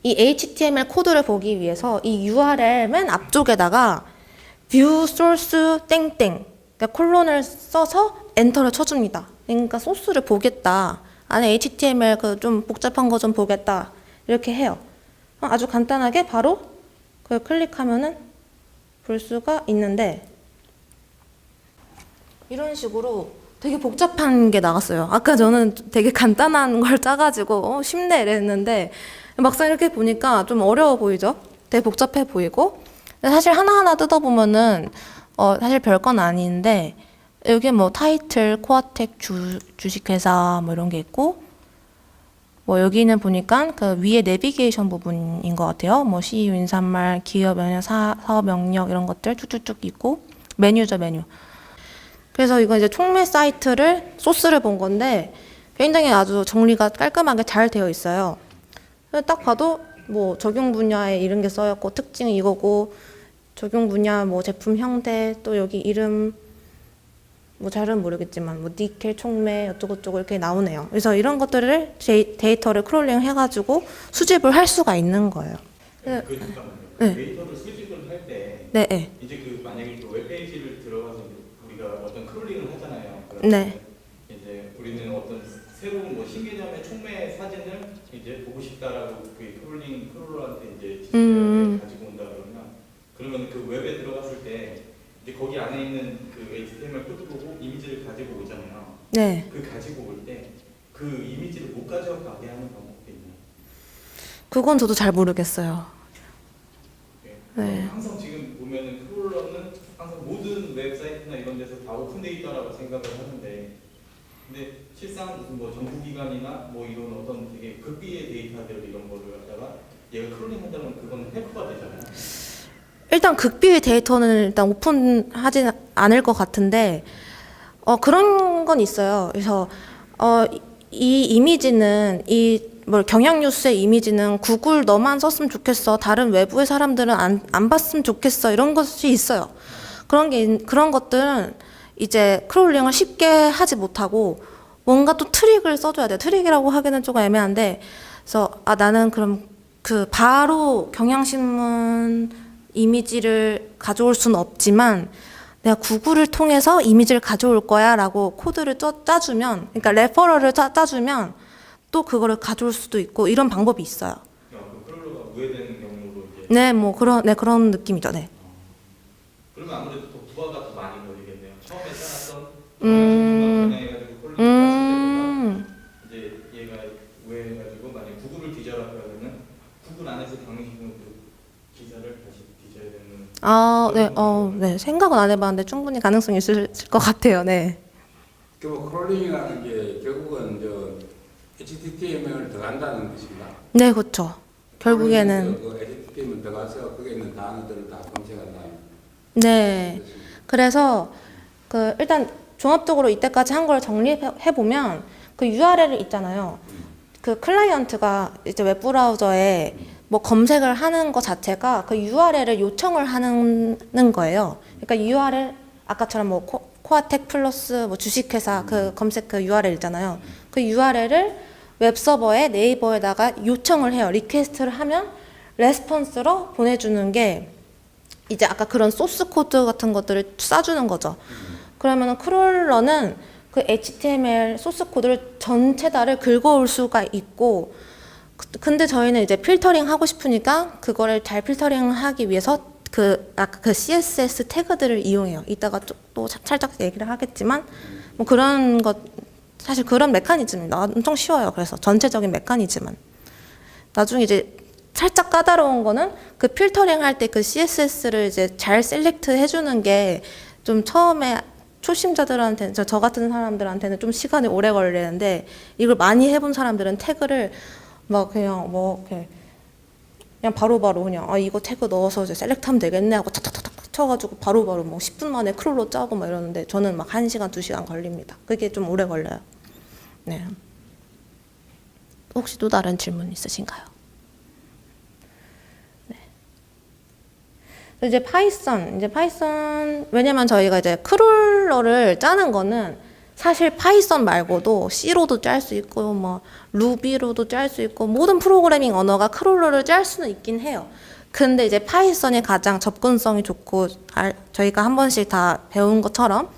이 HTML 코드를 보기 위해서 이 URL 맨 앞쪽에다가 뷰 소스 땡땡, 그러니까 콜론을 써서 엔터를 쳐줍니다. 그러니까 소스를 보겠다. 안에 HTML 그 좀 복잡한 거 좀 보겠다. 이렇게 해요. 아주 간단하게 바로 그걸 클릭하면은 볼 수가 있는데 이런 식으로 되게 복잡한 게 나왔어요. 아까 저는 되게 간단한 걸 짜가지고 쉽네 이랬는데 막상 이렇게 보니까 좀 어려워 보이죠? 되게 복잡해 보이고 근데 사실 하나하나 뜯어보면은 사실 별건 아닌데 여기 뭐 타이틀, 코아텍 주식회사 뭐 이런 게 있고 뭐 여기는 보니까 그 위에 내비게이션 부분인 것 같아요. 뭐 CEO 인사말, 기업 영역, 사업 영역 이런 것들 쭉쭉쭉 있고 메뉴죠, 메뉴. 그래서 이거 이제 총매 사이트를 소스를 본 건데 굉장히 아주 정리가 깔끔하게 잘 되어 있어요. 딱 봐도 뭐 적용 분야에 이런 게 써였고 특징 이거고 적용 분야 뭐 제품 형태 또 여기 이름 뭐 잘은 모르겠지만 뭐 니켈 총매 어쩌고저쩌고 이렇게 나오네요. 그래서 이런 것들을 데이터를 크롤링 해가지고 수집을 할 수가 있는 거예요. 잠깐만요. 네. 데이터를 수집을 할 때 네, 네. 이제 그 만약에 그 웹페이지를 들어가서 우리가 어떤 크롤링을 하잖아요. 네. 이제 우리는 어떤 새로운 뭐 신개념의 총매 사진을 이제 보고 싶다라고 그 크롤러한테 이제 지시를 가지고 온다 그러면 그 웹에 들어갔을 때 이제 거기 안에 있는 그 HTML 코드 보고 이미지를 가지고 오잖아요. 네. 그 가지고 올 때 그 이미지를 못 가져가게 하는 방법도 있나요? 그건 저도 잘 모르겠어요. 네. 항상 지금 보면은 크롤러는 항상 모든 웹사이트나 이런 데서 다 오픈 데이터라고 생각을 하는데 근데 실상 무슨 뭐 정부기관이나 뭐 이런 어떤 되게 극비의 데이터들 이런 거를 갖다가 얘가 크롤링 한다면 그건 해커가 되잖아요. 일단 극비의 데이터는 일단 오픈하진 않을 것 같은데 그런 건 있어요. 그래서 이 이미지는 뭐 경향 뉴스의 이미지는 구글 너만 썼으면 좋겠어. 다른 외부의 사람들은 안 봤으면 좋겠어. 이런 것이 있어요. 그런 것들은 이제 크롤링을 쉽게 하지 못하고 뭔가 또 트릭을 써줘야 돼요. 트릭이라고 하기는 조금 애매한데 그래서 나는 그럼 그 바로 경향신문 이미지를 가져올 수는 없지만 내가 구글을 통해서 이미지를 가져올 거야 라고 코드를 짜주면 그러니까 레퍼럴을 짜주면 또 그거를 가져올 수도 있고 이런 방법이 있어요. 그 크롤러가 우회되는 경우로 이제 네, 뭐 그런 느낌이죠. 네. 그러면 아무래도 더 부하가 더 많이 걸리겠네요. 처음에 짜놨던 변해가지고 크롤링 했을 때보다 이제 얘가 우회해가지고 만약 구글을 뒤져라 그러면은 구글 안에서 경향신문 기사를 다시 뒤져야 되는. 네. 생각은 안 해봤는데 충분히 가능성이 있을 것 같아요. 네. 그 크롤링이라는 게 결국은 HTML을 더한다는 뜻인가? 네, 그렇죠. 결국에는 그 HTML 들어가서 거기에 있는 단어들을 다 검색한다. 네. 그래서 일단 종합적으로 이때까지 한 걸 정리해 보면 그 URL 있잖아요. 그 클라이언트가 이제 웹 브라우저에 뭐 검색을 하는 것 자체가 그 URL을 요청을 하는 거예요. 그러니까 URL 아까처럼 뭐 코아텍 플러스 뭐 주식회사 그 검색 그 URL 있잖아요. 그 URL을 웹 서버에 네이버에다가 요청을 해요. 리퀘스트를 하면 레스폰스로 보내주는 게 이제 아까 그런 소스 코드 같은 것들을 싸주는 거죠. 그러면 크롤러는 그 HTML 소스 코드를 전체 다를 긁어올 수가 있고 근데 저희는 이제 필터링 하고 싶으니까 그거를 잘 필터링 하기 위해서 아까 그 CSS 태그들을 이용해요. 이따가 또 살짝 얘기를 하겠지만 뭐 그런 것 사실 그런 메커니즘이 엄청 쉬워요. 그래서 전체적인 메커니즘은 나중에 이제 살짝 까다로운 거는 그 필터링 할 때 그 CSS를 이제 잘 셀렉트 해주는 게 좀 처음에 초심자들한테 저 같은 사람들한테는 좀 시간이 오래 걸리는데 이걸 많이 해본 사람들은 태그를 막 그냥 뭐 그냥 바로바로 그냥 이거 태그 넣어서 이제 셀렉트하면 되겠네 하고 탁탁탁탁 쳐가지고 바로바로 뭐 10분 만에 크롤로 짜고 막 이러는데 저는 막 1시간, 2시간 걸립니다. 그게 좀 오래 걸려요. 네. 혹시 또 다른 질문 있으신가요? 네. 이제 파이썬 왜냐면 저희가 이제 크롤러를 짜는 거는 사실 파이썬 말고도 C로도 짤 수 있고 뭐 루비로도 짤 수 있고 모든 프로그래밍 언어가 크롤러를 짤 수는 있긴 해요. 근데 이제 파이썬이 가장 접근성이 좋고 저희가 한 번씩 다 배운 것처럼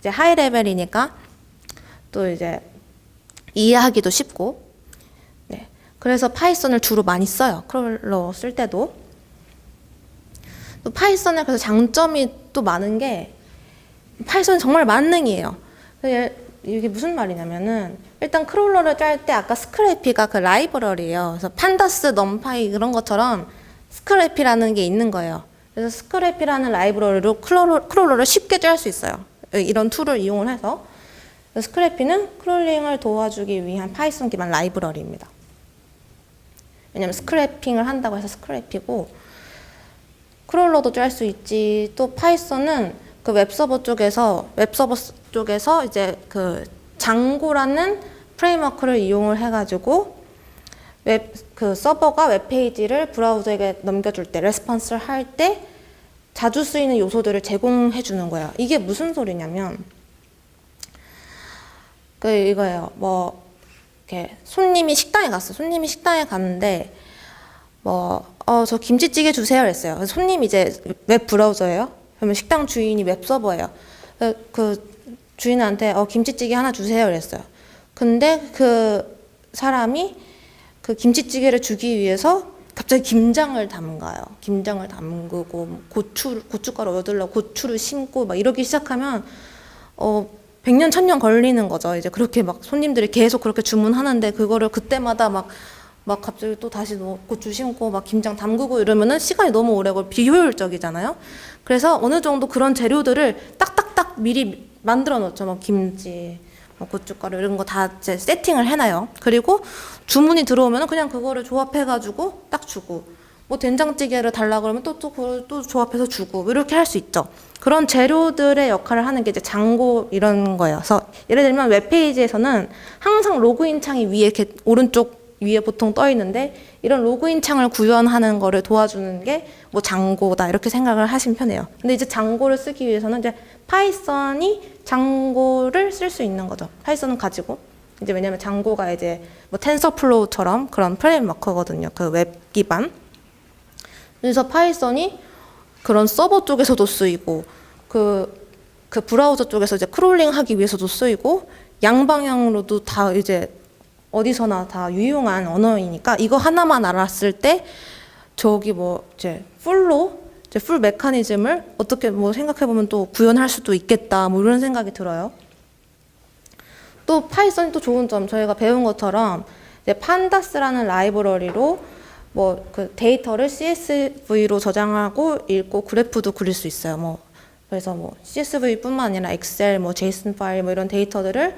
이제 하이 레벨이니까 또 이제 이해하기도 쉽고, 네. 그래서 파이썬을 주로 많이 써요. 크롤러 쓸 때도. 또 파이썬에 그래서 장점이 또 많은 게 파이썬은 정말 만능이에요. 이게 무슨 말이냐면은 일단 크롤러를 짤 때 아까 스크래피가 그 라이브러리예요. 그래서 판다스, 넘파이 그런 것처럼 스크래피라는 게 있는 거예요. 그래서 스크래피라는 라이브러리로 크롤러를 쉽게 짤 수 있어요. 이런 툴을 이용을 해서. 스크래피는 크롤링을 도와주기 위한 파이썬 기반 라이브러리입니다. 왜냐면 스크래핑을 한다고 해서 스크래피고, 크롤러도 짤 수 있지. 또 파이썬은 그 웹서버 쪽에서 이제 그 장고라는 프레임워크를 이용을 해가지고 그 서버가 웹페이지를 브라우저에게 넘겨줄 때, 레스폰스를 할 때 자주 쓰이는 요소들을 제공해 주는 거예요. 이게 무슨 소리냐면, 이거예요. 뭐, 이렇게 손님이 식당에 갔는데, 저 김치찌개 주세요. 그랬어요. 그래서 손님이 이제 웹 브라우저예요. 그러면 식당 주인이 웹 서버예요. 그 주인한테 김치찌개 하나 주세요. 그랬어요. 근데 그 사람이 그 김치찌개를 주기 위해서 갑자기 김장을 담가요. 김장을 담그고 고춧가루 얻으려고 고추를 심고 막 이러기 시작하면 100년 1000년 걸리는 거죠. 이제 그렇게 막 손님들이 계속 그렇게 주문하는데 그거를 그때마다 막 갑자기 또 다시 고추 심고 막 김장 담그고 이러면은 시간이 너무 오래 걸리고 비효율적이잖아요. 그래서 어느 정도 그런 재료들을 딱딱딱 미리 만들어 놓죠. 뭐 김치, 고춧가루 이런 거 다 이제 세팅을 해놔요. 그리고 주문이 들어오면은 그냥 그거를 조합해가지고 딱 주고, 뭐 된장찌개를 달라 그러면 또 그걸 또 조합해서 주고 이렇게 할 수 있죠. 그런 재료들의 역할을 하는 게 이제 장고 이런 거예요. 그래서 예를 들면 웹페이지에서는 항상 로그인 창이 위에 이렇게 오른쪽 위에 보통 떠 있는데 이런 로그인 창을 구현하는 거를 도와주는 게 뭐 장고다 이렇게 생각을 하시면 편해요. 근데 이제 장고를 쓰기 위해서는 이제 파이썬이 장고를 쓸 수 있는 거죠. 파이썬은 가지고 이제 왜냐면 장고가 이제 뭐 텐서플로우처럼 그런 프레임워크거든요. 그 웹 기반. 그래서 파이썬이 그런 서버 쪽에서도 쓰이고 그 브라우저 쪽에서 이제 크롤링하기 위해서도 쓰이고 양방향으로도 다 이제 어디서나 다 유용한 언어이니까 이거 하나만 알았을 때 저기 뭐 이제 풀 메커니즘을 어떻게 뭐 생각해 보면 또 구현할 수도 있겠다 뭐 이런 생각이 들어요. 또 파이썬이 또 좋은 점 저희가 배운 것처럼 이제 판다스라는 라이브러리로 뭐 그 데이터를 CSV로 저장하고 읽고 그래프도 그릴 수 있어요. 뭐 그래서 뭐 CSV뿐만 아니라 엑셀, 뭐 제이슨 파일 뭐 이런 데이터들을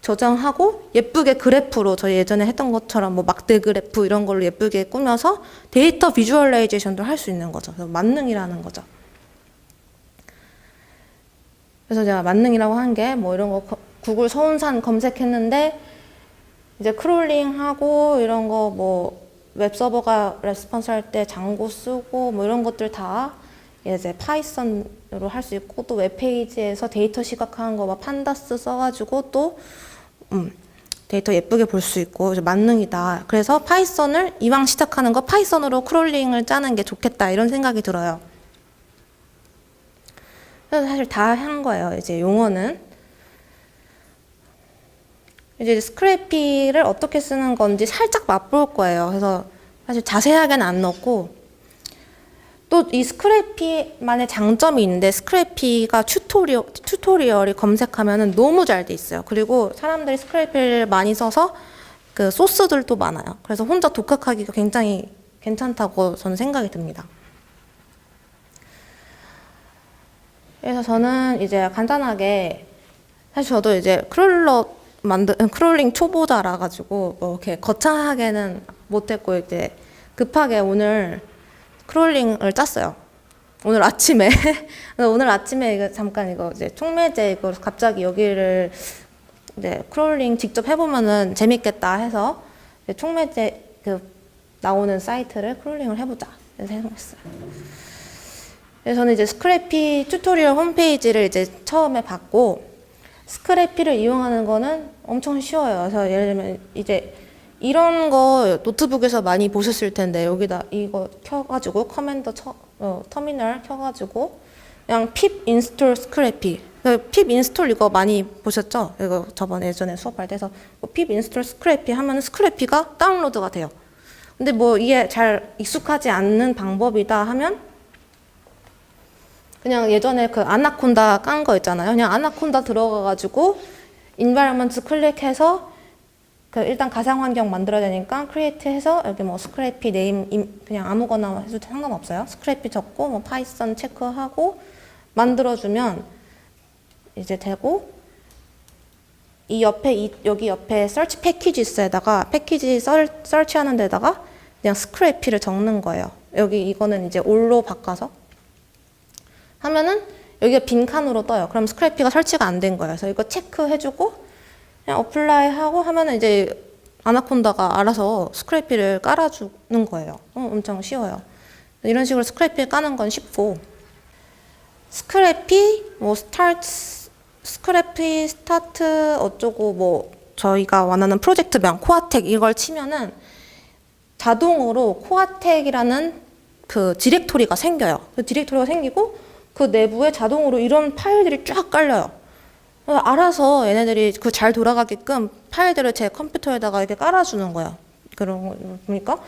저장하고 예쁘게 그래프로 저희 예전에 했던 것처럼 뭐 막대 그래프 이런 걸로 예쁘게 꾸며서 데이터 비주얼라이제이션도 할 수 있는 거죠. 그래서 만능이라는 거죠. 그래서 제가 만능이라고 한 게 뭐 이런 거 구글 서운산 검색했는데 이제 크롤링하고 이런 거 뭐 웹서버가 레스폰스 할 때 장고 쓰고 뭐 이런 것들 다 이제 파이썬으로 할 수 있고 또 웹페이지에서 데이터 시각화한 거 막 판다스 써가지고 또 데이터 예쁘게 볼 수 있고 만능이다. 그래서 파이썬을 이왕 시작하는 거 파이썬으로 크롤링을 짜는 게 좋겠다 이런 생각이 들어요. 그래서 사실 다 한 거예요. 이제 용어는 이제 스크래피를 어떻게 쓰는 건지 살짝 맛볼 거예요. 그래서 사실 자세하게는 안 넣고 또 이 스크래피만의 장점이 있는데 스크래피가 튜토리얼이 검색하면은 너무 잘 돼 있어요. 그리고 사람들이 스크래피를 많이 써서 그 소스들도 많아요. 그래서 혼자 독학하기가 굉장히 괜찮다고 저는 생각이 듭니다. 그래서 저는 이제 간단하게 사실 저도 이제 크롤링 초보자라 가지고 뭐 이렇게 거창하게는 못했고 이제 급하게 오늘 크롤링을 짰어요. 오늘 아침에 이거 잠깐 이거 이제 촉매제 이거 갑자기 여기를 이제 크롤링 직접 해보면은 재밌겠다 해서 이제 촉매제 그 나오는 사이트를 크롤링을 해보자 이렇게 생각했어요. 그래서 저는 이제 스크래피 튜토리얼 홈페이지를 이제 처음에 봤고 스크래피를 이용하는 거는 엄청 쉬워요. 그래서 예를 들면 이제 이런 거 노트북에서 많이 보셨을 텐데 여기다 이거 켜가지고 터미널 켜가지고 그냥 pip install scrappy pip install 이거 많이 보셨죠? 이거 저번에 예전에 수업할 때서 pip install scrappy 하면 스크래피가 다운로드가 돼요. 근데 뭐 이게 잘 익숙하지 않는 방법이다 하면 그냥 예전에 그 아나콘다 깐 거 있잖아요. 그냥 아나콘다 들어가가지고 environment 클릭해서 그 일단 가상 환경 만들어야 되니까 create 해서 여기 뭐 scrappy name 그냥 아무거나 해도 상관없어요. scrappy 적고 뭐 파이썬 체크하고 만들어주면 이제 되고 이 옆에 여기 옆에 search packages에다가 패키지 설치하는 데다가 그냥 scrappy를 적는 거예요. 여기 이거는 이제 all로 바꿔서 하면은 여기가 빈 칸으로 떠요. 그럼 스크래피가 설치가 안 된 거예요. 그래서 이거 체크해주고 그냥 어플라이 하고 하면은 이제 아나콘다가 알아서 스크래피를 깔아주는 거예요. 엄청 쉬워요. 이런 식으로 스크래피 까는 건 쉽고 스크래피 뭐 스크래피 스타트 어쩌고 뭐 저희가 원하는 프로젝트명 코아텍 이걸 치면은 자동으로 코아텍이라는 그 디렉토리가 생겨요. 그 디렉토리가 생기고 그 내부에 자동으로 이런 파일들이 쫙 깔려요. 알아서 얘네들이 그 잘 돌아가게끔 파일들을 제 컴퓨터에다가 이렇게 깔아주는 거예요. 그런 거 보니까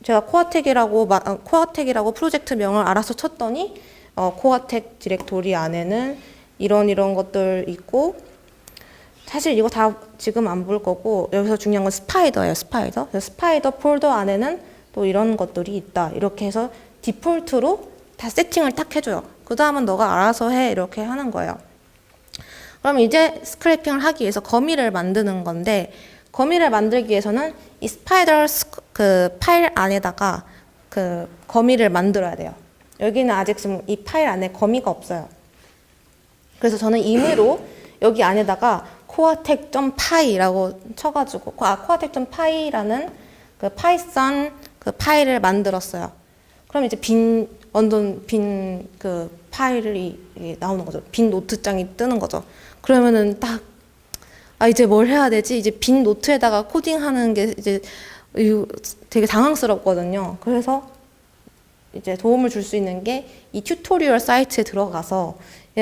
제가 코아텍이라고 프로젝트 명을 알아서 쳤더니 코아텍 디렉토리 안에는 이런 것들 있고 사실 이거 다 지금 안 볼 거고 여기서 중요한 건 스파이더예요. 스파이더. 스파이더 폴더 안에는 또 이런 것들이 있다. 이렇게 해서 디폴트로 다 세팅을 딱 해줘요. 그 다음은 너가 알아서 해 이렇게 하는 거예요. 그럼 이제 스크래핑을 하기 위해서 거미를 만드는 건데 거미를 만들기 위해서는 이 스파이더 그 파일 안에다가 그 거미를 만들어야 돼요. 여기는 아직 지금 이 파일 안에 거미가 없어요. 그래서 저는 임의로 여기 안에다가 coatek.py라고 쳐가지고 coatek.py라는 그 파이썬 그 파일을 만들었어요. 그럼 이제 완전 빈 그 파일이 나오는 거죠. 빈 노트장이 뜨는 거죠. 그러면은 딱 이제 뭘 해야 되지? 이제 빈 노트에다가 코딩하는 게 이제 되게 당황스럽거든요. 그래서 이제 도움을 줄 수 있는 게 이 튜토리얼 사이트에 들어가서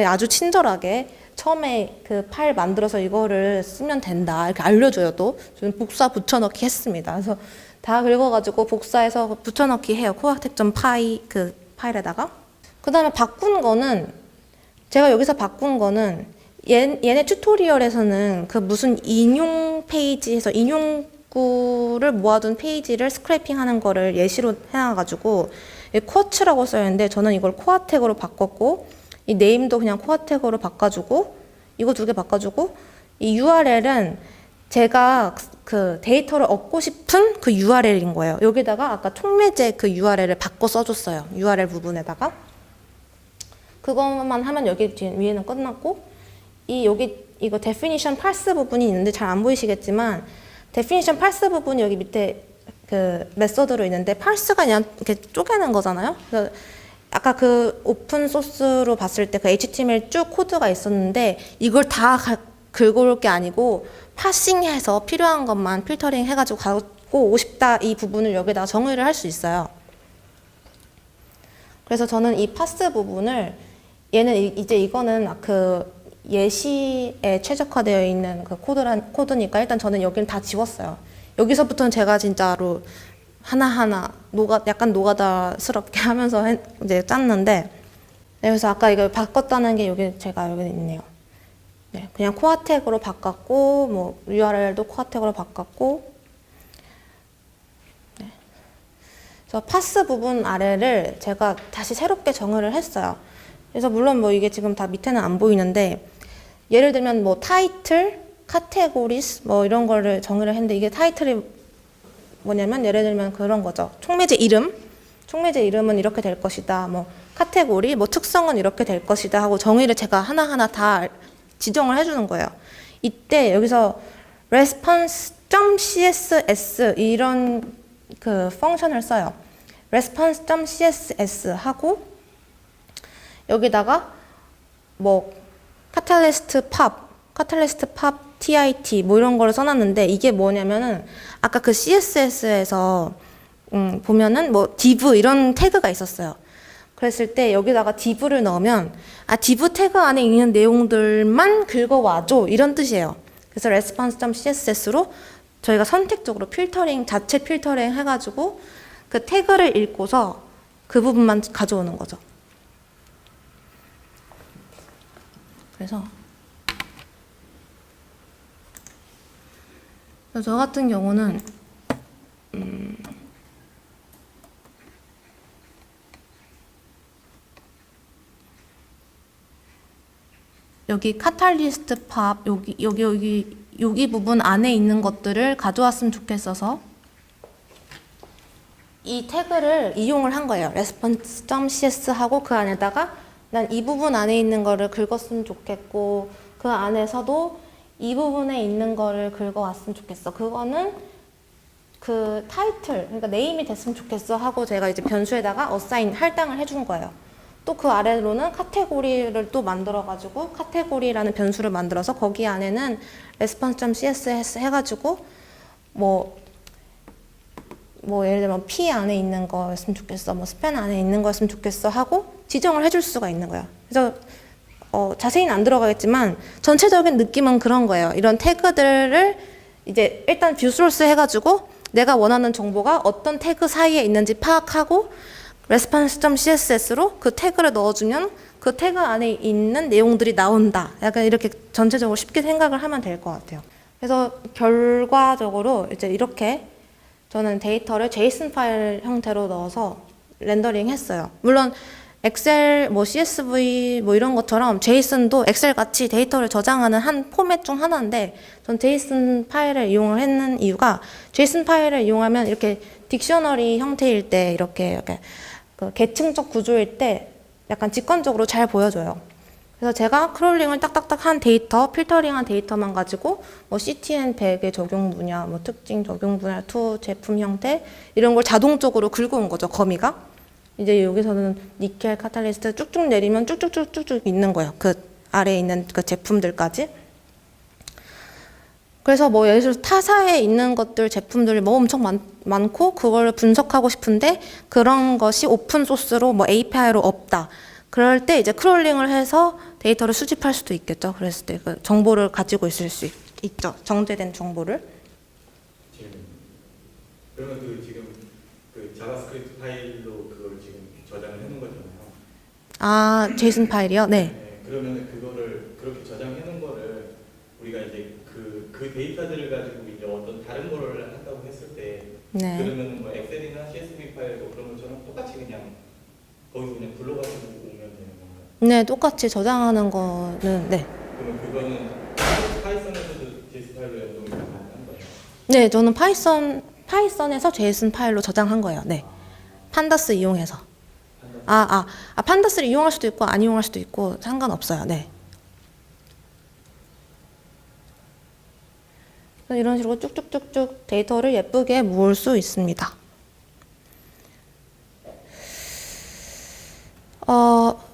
아주 친절하게 처음에 그 파일 만들어서 이거를 쓰면 된다 이렇게 알려줘요. 또 저는 복사 붙여넣기 했습니다. 그래서 다 긁어가지고 복사해서 붙여넣기 해요. coatek.py 그 파일에다가. 그 다음에 바꾼 거는 제가 여기서 바꾼 거는 얘네 튜토리얼에서는 그 무슨 인용 페이지에서 인용구를 모아둔 페이지를 스크래핑 하는 거를 예시로 해놔가지고 쿼츠라고 써있는데 저는 이걸 코아텍으로 바꿨고 이 네임도 그냥 코아텍으로 바꿔주고 이거 두 개 바꿔주고 이 URL은 제가 그 데이터를 얻고 싶은 그 URL인 거예요. 여기다가 아까 촉매제 그 URL을 바꿔 써줬어요. URL 부분에다가 그것만 하면 여기 위에는 끝났고 이거 definition parse 부분이 있는데 잘 안 보이시겠지만 definition parse 부분이 여기 밑에 그 메서드로 있는데 parse가 그냥 이렇게 쪼개는 거잖아요. 그래서 아까 그 오픈 소스로 봤을 때 그 HTML 쭉 코드가 있었는데 이걸 다 긁어올 게 아니고 파싱해서 필요한 것만 필터링 해가지고 갖고 오고 싶다 이 부분을 여기다가 정의를 할 수 있어요. 그래서 저는 이 파스 부분을 얘는 이제 이거는 그 예시에 최적화되어 있는 그 코드니까 일단 저는 여기는 다 지웠어요. 여기서부터는 제가 진짜로 하나하나 약간 노가다스럽게 하면서 이제 짰는데 그래서 아까 이걸 바꿨다는 게 여기 제가 여기 있네요. 네, 그냥 코아텍으로 바꿨고 뭐 URL도 코아텍으로 바꿨고 네. 그래서 파스 부분 아래를 제가 다시 새롭게 정의를 했어요. 그래서 물론 뭐 이게 지금 다 밑에는 안 보이는데 예를 들면 뭐 타이틀, 카테고리스 뭐 이런 거를 정의를 했는데 이게 타이틀이 뭐냐면 예를 들면 그런 거죠. 촉매제 이름은 이렇게 될 것이다. 뭐 카테고리, 뭐 특성은 이렇게 될 것이다 하고 정의를 제가 하나하나 다 지정을 해주는 거예요. 이때 여기서 response.css 이런 그 펑션을 써요. response.css 하고 여기다가 뭐 catalyst pub TIT 뭐 이런 거를 써놨는데 이게 뭐냐면은 아까 그 CSS에서 보면은 뭐 div 이런 태그가 있었어요. 그랬을 때 여기다가 div를 넣으면 div 태그 안에 있는 내용들만 긁어와줘 이런 뜻이에요. 그래서 response.css로 저희가 선택적으로 필터링, 자체 필터링 해가지고 그 태그를 읽고서 그 부분만 가져오는 거죠. 그래서 저 같은 경우는 여기 카탈리스트 팝 여기 부분 안에 있는 것들을 가져왔으면 좋겠어서 이 태그를 이용을 한 거예요. response.cs 하고 그 안에다가 난 이 부분 안에 있는 거를 긁었으면 좋겠고 그 안에서도 이 부분에 있는 거를 긁어왔으면 좋겠어. 그거는 그 타이틀, 그러니까 네임이 됐으면 좋겠어 하고 제가 이제 변수에다가 assign 할당을 해준 거예요. 또 그 아래로는 카테고리를 또 만들어가지고 카테고리라는 변수를 만들어서 거기 안에는 response.css 해가지고 뭐 예를 들면 P 안에 있는 거였으면 좋겠어, 뭐 스팬 안에 있는 거였으면 좋겠어 하고 지정을 해줄 수가 있는 거예요. 그래서 자세히는 안 들어가겠지만 전체적인 느낌은 그런 거예요. 이런 태그들을 이제 일단 뷰 소스 해가지고 내가 원하는 정보가 어떤 태그 사이에 있는지 파악하고 response.css로 그 태그를 넣어주면 그 태그 안에 있는 내용들이 나온다. 약간 이렇게 전체적으로 쉽게 생각을 하면 될 것 같아요. 그래서 결과적으로 이제 이렇게 저는 데이터를 JSON 파일 형태로 넣어서 렌더링 했어요. 물론 엑셀, 뭐 CSV 뭐 이런 것처럼 JSON도 엑셀 같이 데이터를 저장하는 한 포맷 중 하나인데 전 JSON 파일을 이용을 했는 이유가 JSON 파일을 이용하면 이렇게 딕셔너리 형태일 때 이렇게 그 계층적 구조일 때 약간 직관적으로 잘 보여줘요. 그래서 제가 크롤링을 딱딱딱 한 데이터, 필터링한 데이터만 가지고 뭐 CTN 100의 적용 분야, 뭐 특징 적용 분야, 투 제품 형태 이런 걸 자동적으로 긁어온 거죠, 거미가. 이제 여기서는 니켈, 카탈리스트 쭉쭉 내리면 쭉쭉쭉쭉 있는 거예요. 그 아래에 있는 그 제품들까지. 그래서 뭐 예를 들어서 타사에 있는 것들, 제품들이 뭐 엄청 많고 그걸 분석하고 싶은데 그런 것이 오픈 소스로 뭐 API로 없다. 그럴 때 이제 크롤링을 해서 데이터를 수집할 수도 있겠죠. 그랬을 때 그 정보를 가지고 있을 수 있죠. 정제된 정보를. 그러면 지금 그 자바스크립트 파일로 그걸 지금 저장을 해놓은 거잖아요. 제이슨 파일이요? 네. 네. 그러면 그거를 그렇게 저장해놓은 거를 우리가 이제 그 데이터들을 가지고 이제 어떤 다른 거를 한다고 했을 때 네. 그러면 뭐 엑셀이나 CSV 파일 뭐 그런 것처럼 똑같이 그냥 거기서 그냥 불러가지고 오면 되는 건가요? 네, 똑같이 저장하는 거는 네. 그러면 그거는 파이썬에서도 JSON 파일로 연동이 가능한 거예요? 네, 저는 파이썬에서 JSON 파일로 저장한 거예요. 네. 판다스 이용해서. 판다스를 이용할 수도 있고 안 이용할 수도 있고 상관없어요. 네. 이런 식으로 쭉쭉쭉쭉 데이터를 예쁘게 모을 수 있습니다.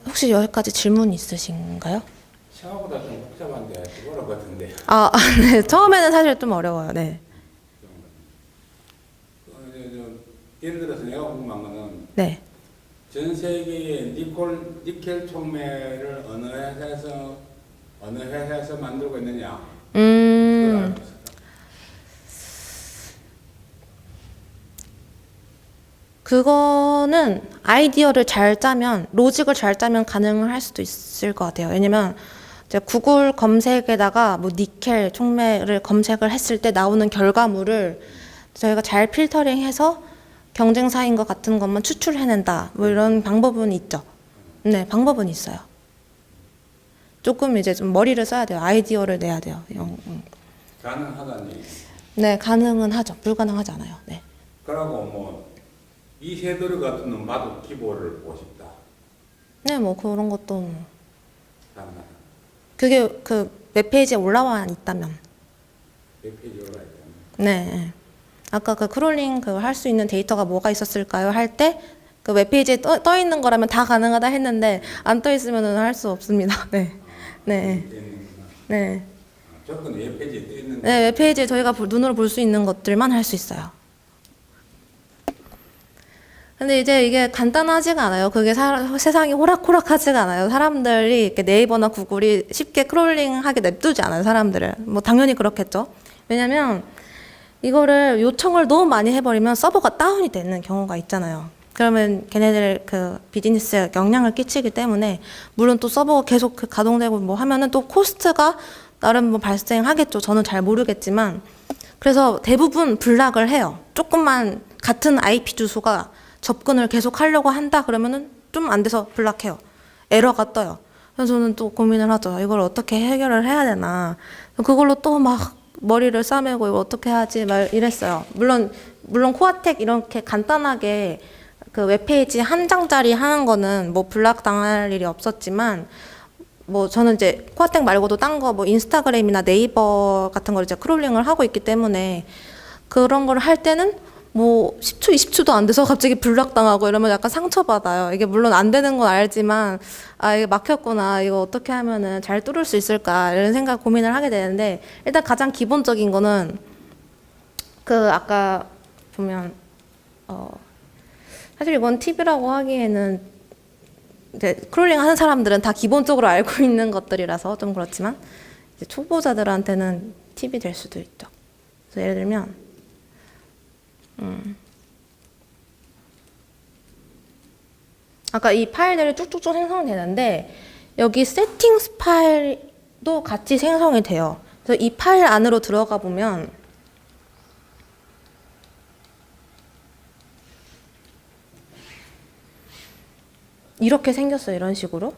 혹시 여기까지 질문 있으신가요? 생각보다 좀 복잡한데 어려울 것 같은데. 네. 처음에는 사실 좀 어려워요. 네. 예를 들어서 내가 궁금한 거는 네. 전 세계의 니켈 촉매를 어느 회사에서 만들고 있느냐? 그걸 알고 있을까? 그거는 아이디어를 잘 짜면, 로직을 잘 짜면 가능을 할 수도 있을 것 같아요. 왜냐면 이제 구글 검색에다가 뭐 니켈 촉매를 검색을 했을 때 나오는 결과물을 저희가 잘 필터링해서 경쟁사인 것 같은 것만 추출해낸다. 뭐 이런 방법은 있죠. 네, 방법은 있어요. 조금 이제 좀 머리를 써야 돼요. 아이디어를 내야 돼요. 가능하다는 얘기. 네, 가능은 하죠. 불가능하지 않아요. 네. 그러고 뭐 이세돌 같은 마도 기보를 보고 싶다. 네, 뭐 그런 것도 가능하다. 그게 그 웹페이지에 올라와 있다면. 웹페이지 올라와 있다면. 네. 아까 그 크롤링 그 할 수 있는 데이터가 뭐가 있었을까요? 할 때 그 웹페이지에 떠 있는 거라면 다 가능하다 했는데 안 떠 있으면은 할 수 없습니다. 네. 네. 네. 조건 웹페이지에 떠 있는 네, 웹페이지에 저희가 눈으로 볼 수 있는 것들만 할 수 있어요. 근데 이제 이게 간단하지가 않아요. 그게 세상이 호락호락하지가 않아요. 사람들이 이렇게 네이버나 구글이 쉽게 크롤링하게 냅두지 않아요. 사람들을. 뭐 당연히 그렇겠죠. 왜냐면 이거를 요청을 너무 많이 해버리면 서버가 다운이 되는 경우가 있잖아요. 그러면 걔네들 그 비즈니스에 영향을 끼치기 때문에 물론 또 서버가 계속 가동되고 뭐 하면은 또 코스트가 나름 뭐 발생하겠죠. 저는 잘 모르겠지만 그래서 대부분 블락을 해요. 조금만 같은 IP 주소가 접근을 계속 하려고 한다 그러면은 좀 안 돼서 블락해요. 에러가 떠요. 그래서 저는 또 고민을 하죠. 이걸 어떻게 해결을 해야 되나. 그걸로 또 막 머리를 싸매고 이거 어떻게 하지 막 이랬어요. 물론 코아텍 이렇게 간단하게 그 웹페이지 한 장짜리 하는 거는 뭐 블락 당할 일이 없었지만 뭐 저는 이제 코아텍 말고도 딴 거 뭐 인스타그램이나 네이버 같은 걸 이제 크롤링을 하고 있기 때문에 그런 걸 할 때는 뭐 10초, 20초도 안 돼서 갑자기 블락당하고 이러면 약간 상처받아요. 이게 물론 안 되는 건 알지만, 아, 이게 막혔구나. 이거 어떻게 하면은 잘 뚫을 수 있을까. 이런 생각 고민을 하게 되는데, 일단 가장 기본적인 거는, 아까 보면, 사실 이건 팁이라고 하기에는, 이제 크롤링 하는 사람들은 다 기본적으로 알고 있는 것들이라서 좀 그렇지만, 이제 초보자들한테는 팁이 될 수도 있죠. 그래서 예를 들면, 아까 이 파일들이 쭉쭉쭉 생성되는데 여기 세팅스 파일도 같이 생성이 돼요. 그래서 이 파일 안으로 들어가 보면 이렇게 생겼어요. 이런 식으로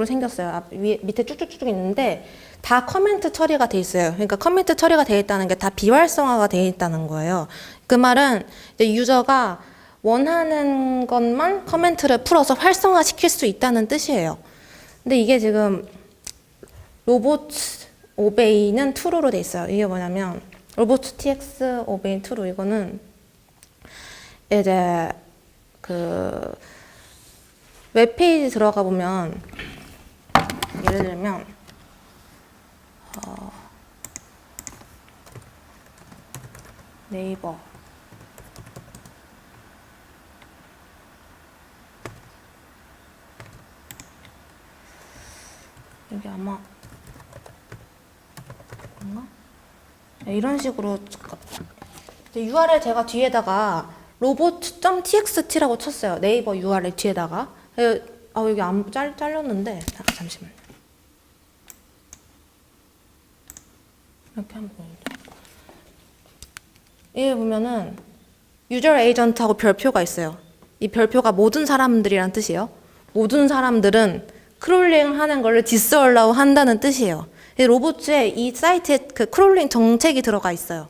생겼어요. 밑에 쭉쭉쭉 있는데 다 커멘트 처리가 돼 있어요. 그러니까 커멘트 처리가 돼 있다는 게 다 비활성화가 돼 있다는 거예요. 그 말은 이제 유저가 원하는 것만 커멘트를 풀어서 활성화시킬 수 있다는 뜻이에요. 근데 이게 지금 로봇 오베이는 true로 돼 있어요. 이게 뭐냐면 로봇 tx 오베이 true 이거는 이제 그 웹페이지 들어가 보면 예를 들면 네이버 여기 아마 뭔가 이런 식으로 URL 제가 뒤에다가 robot.txt라고 쳤어요. 네이버 URL 뒤에다가 여기 안 잘렸는데 잠시만요. 이렇게 한번 보여드릴게요. 여기 보면은 유저 에이전트하고 별표가 있어요. 이 별표가 모든 사람들이란 뜻이에요. 모든 사람들은 크롤링 하는 거를 디스얼라우 한다는 뜻이에요. 로봇에 이 사이트에 그 크롤링 정책이 들어가 있어요.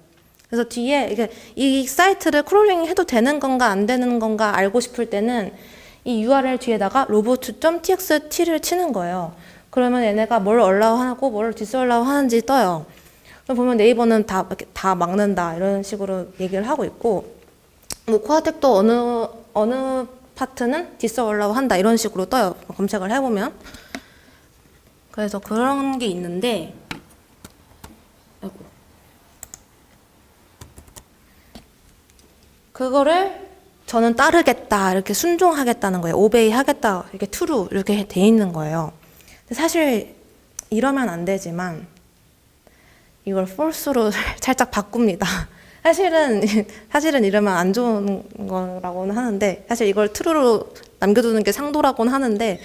그래서 뒤에 이 사이트를 크롤링 해도 되는 건가 안 되는 건가 알고 싶을 때는 이 URL 뒤에다가 robot.txt를 치는 거예요. 그러면 얘네가 뭘 얼라우 하고 뭘 디스얼라우 하는지 떠요. 그럼 보면 네이버는 다 막는다 이런 식으로 얘기를 하고 있고 뭐 코아텍도 어느 파트는 디스얼라우 한다 이런 식으로 떠요. 검색을 해보면. 그래서 그런 게 있는데 그거를 저는 따르겠다 이렇게 순종하겠다는 거예요. 오베이 하겠다 이렇게 true 이렇게 돼 있는 거예요. 근데 사실 이러면 안 되지만 이걸 false로 살짝 바꿉니다. 사실은 이러면 안 좋은 거라고는 하는데 사실 이걸 true로 남겨두는 게 상도라고는 하는데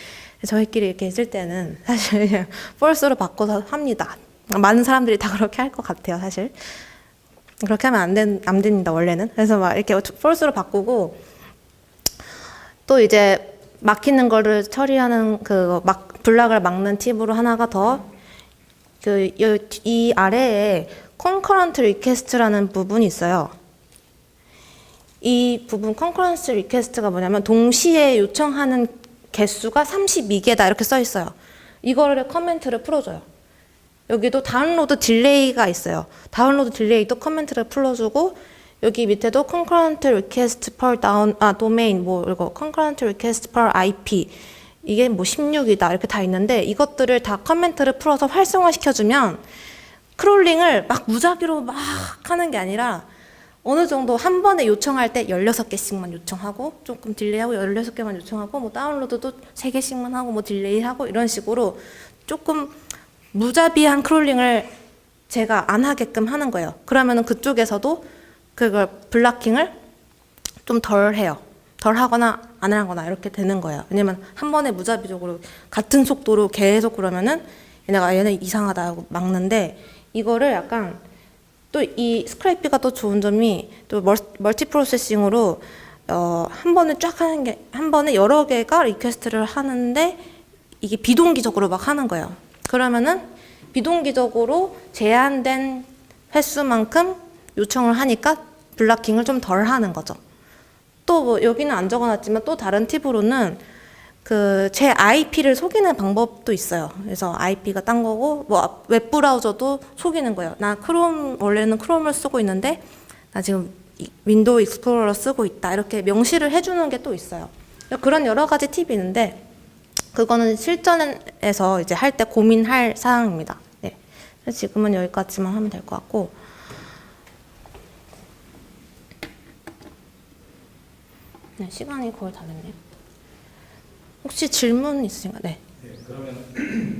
저희끼리 이렇게 있을 때는 사실 false로 바꿔서 합니다. 많은 사람들이 다 그렇게 할 것 같아요. 사실 그렇게 하면 안 됩니다. 원래는. 그래서 막 이렇게 false로 바꾸고 또 이제 막히는 거를 처리하는 블락을 막는 팁으로 하나가 더 이 아래에 concurrent request라는 부분이 있어요. 이 부분 concurrent request가 뭐냐면 동시에 요청하는 개수가 32개다 이렇게 써 있어요. 이거를 커멘트를 풀어줘요. 여기도 다운로드 딜레이가 있어요. 다운로드 딜레이도 커멘트를 풀어주고 여기 밑에도 concurrent request per domain 뭐 이거 concurrent request per IP 이게 뭐 16이다 이렇게 다 있는데 이것들을 다 커멘트를 풀어서 활성화시켜주면 크롤링을 막 무작위로 막 하는 게 아니라 어느 정도 한 번에 요청할 때 16개씩만 요청하고 조금 딜레이하고 16개만 요청하고 뭐 다운로드도 3개씩만 하고 뭐 딜레이하고 이런 식으로 조금 무자비한 크롤링을 제가 안 하게끔 하는 거예요. 그러면은 그쪽에서도 그걸 블락킹을 좀 덜 해요. 덜 하거나 안 하거나 이렇게 되는 거예요. 왜냐면 한 번에 무자비적으로 같은 속도로 계속 그러면은 얘는 이상하다 하고 막는데 이거를 약간 또 이 스크래피가 또 좋은 점이 또 멀티 프로세싱으로 한 번에 쫙 하는 게 한 번에 여러 개가 리퀘스트를 하는데 이게 비동기적으로 막 하는 거예요. 그러면은 비동기적으로 제한된 횟수만큼 요청을 하니까 블락킹을 좀 덜 하는 거죠. 또 뭐 여기는 안 적어놨지만 또 다른 팁으로는 그 제 IP를 속이는 방법도 있어요. 그래서 IP가 딴 거고 뭐 웹브라우저도 속이는 거예요. 나 원래는 크롬을 쓰고 있는데 나 지금 윈도우 익스플로러 쓰고 있다 이렇게 명시를 해주는 게 또 있어요. 그런 여러 가지 팁이 있는데 그거는 실전에서 이제 할 때 고민할 사항입니다. 네. 그래서 지금은 여기까지만 하면 될 것 같고. 네, 시간이 거의 다 됐네요. 혹시 질문 있으신가요? 네. 네, 그러면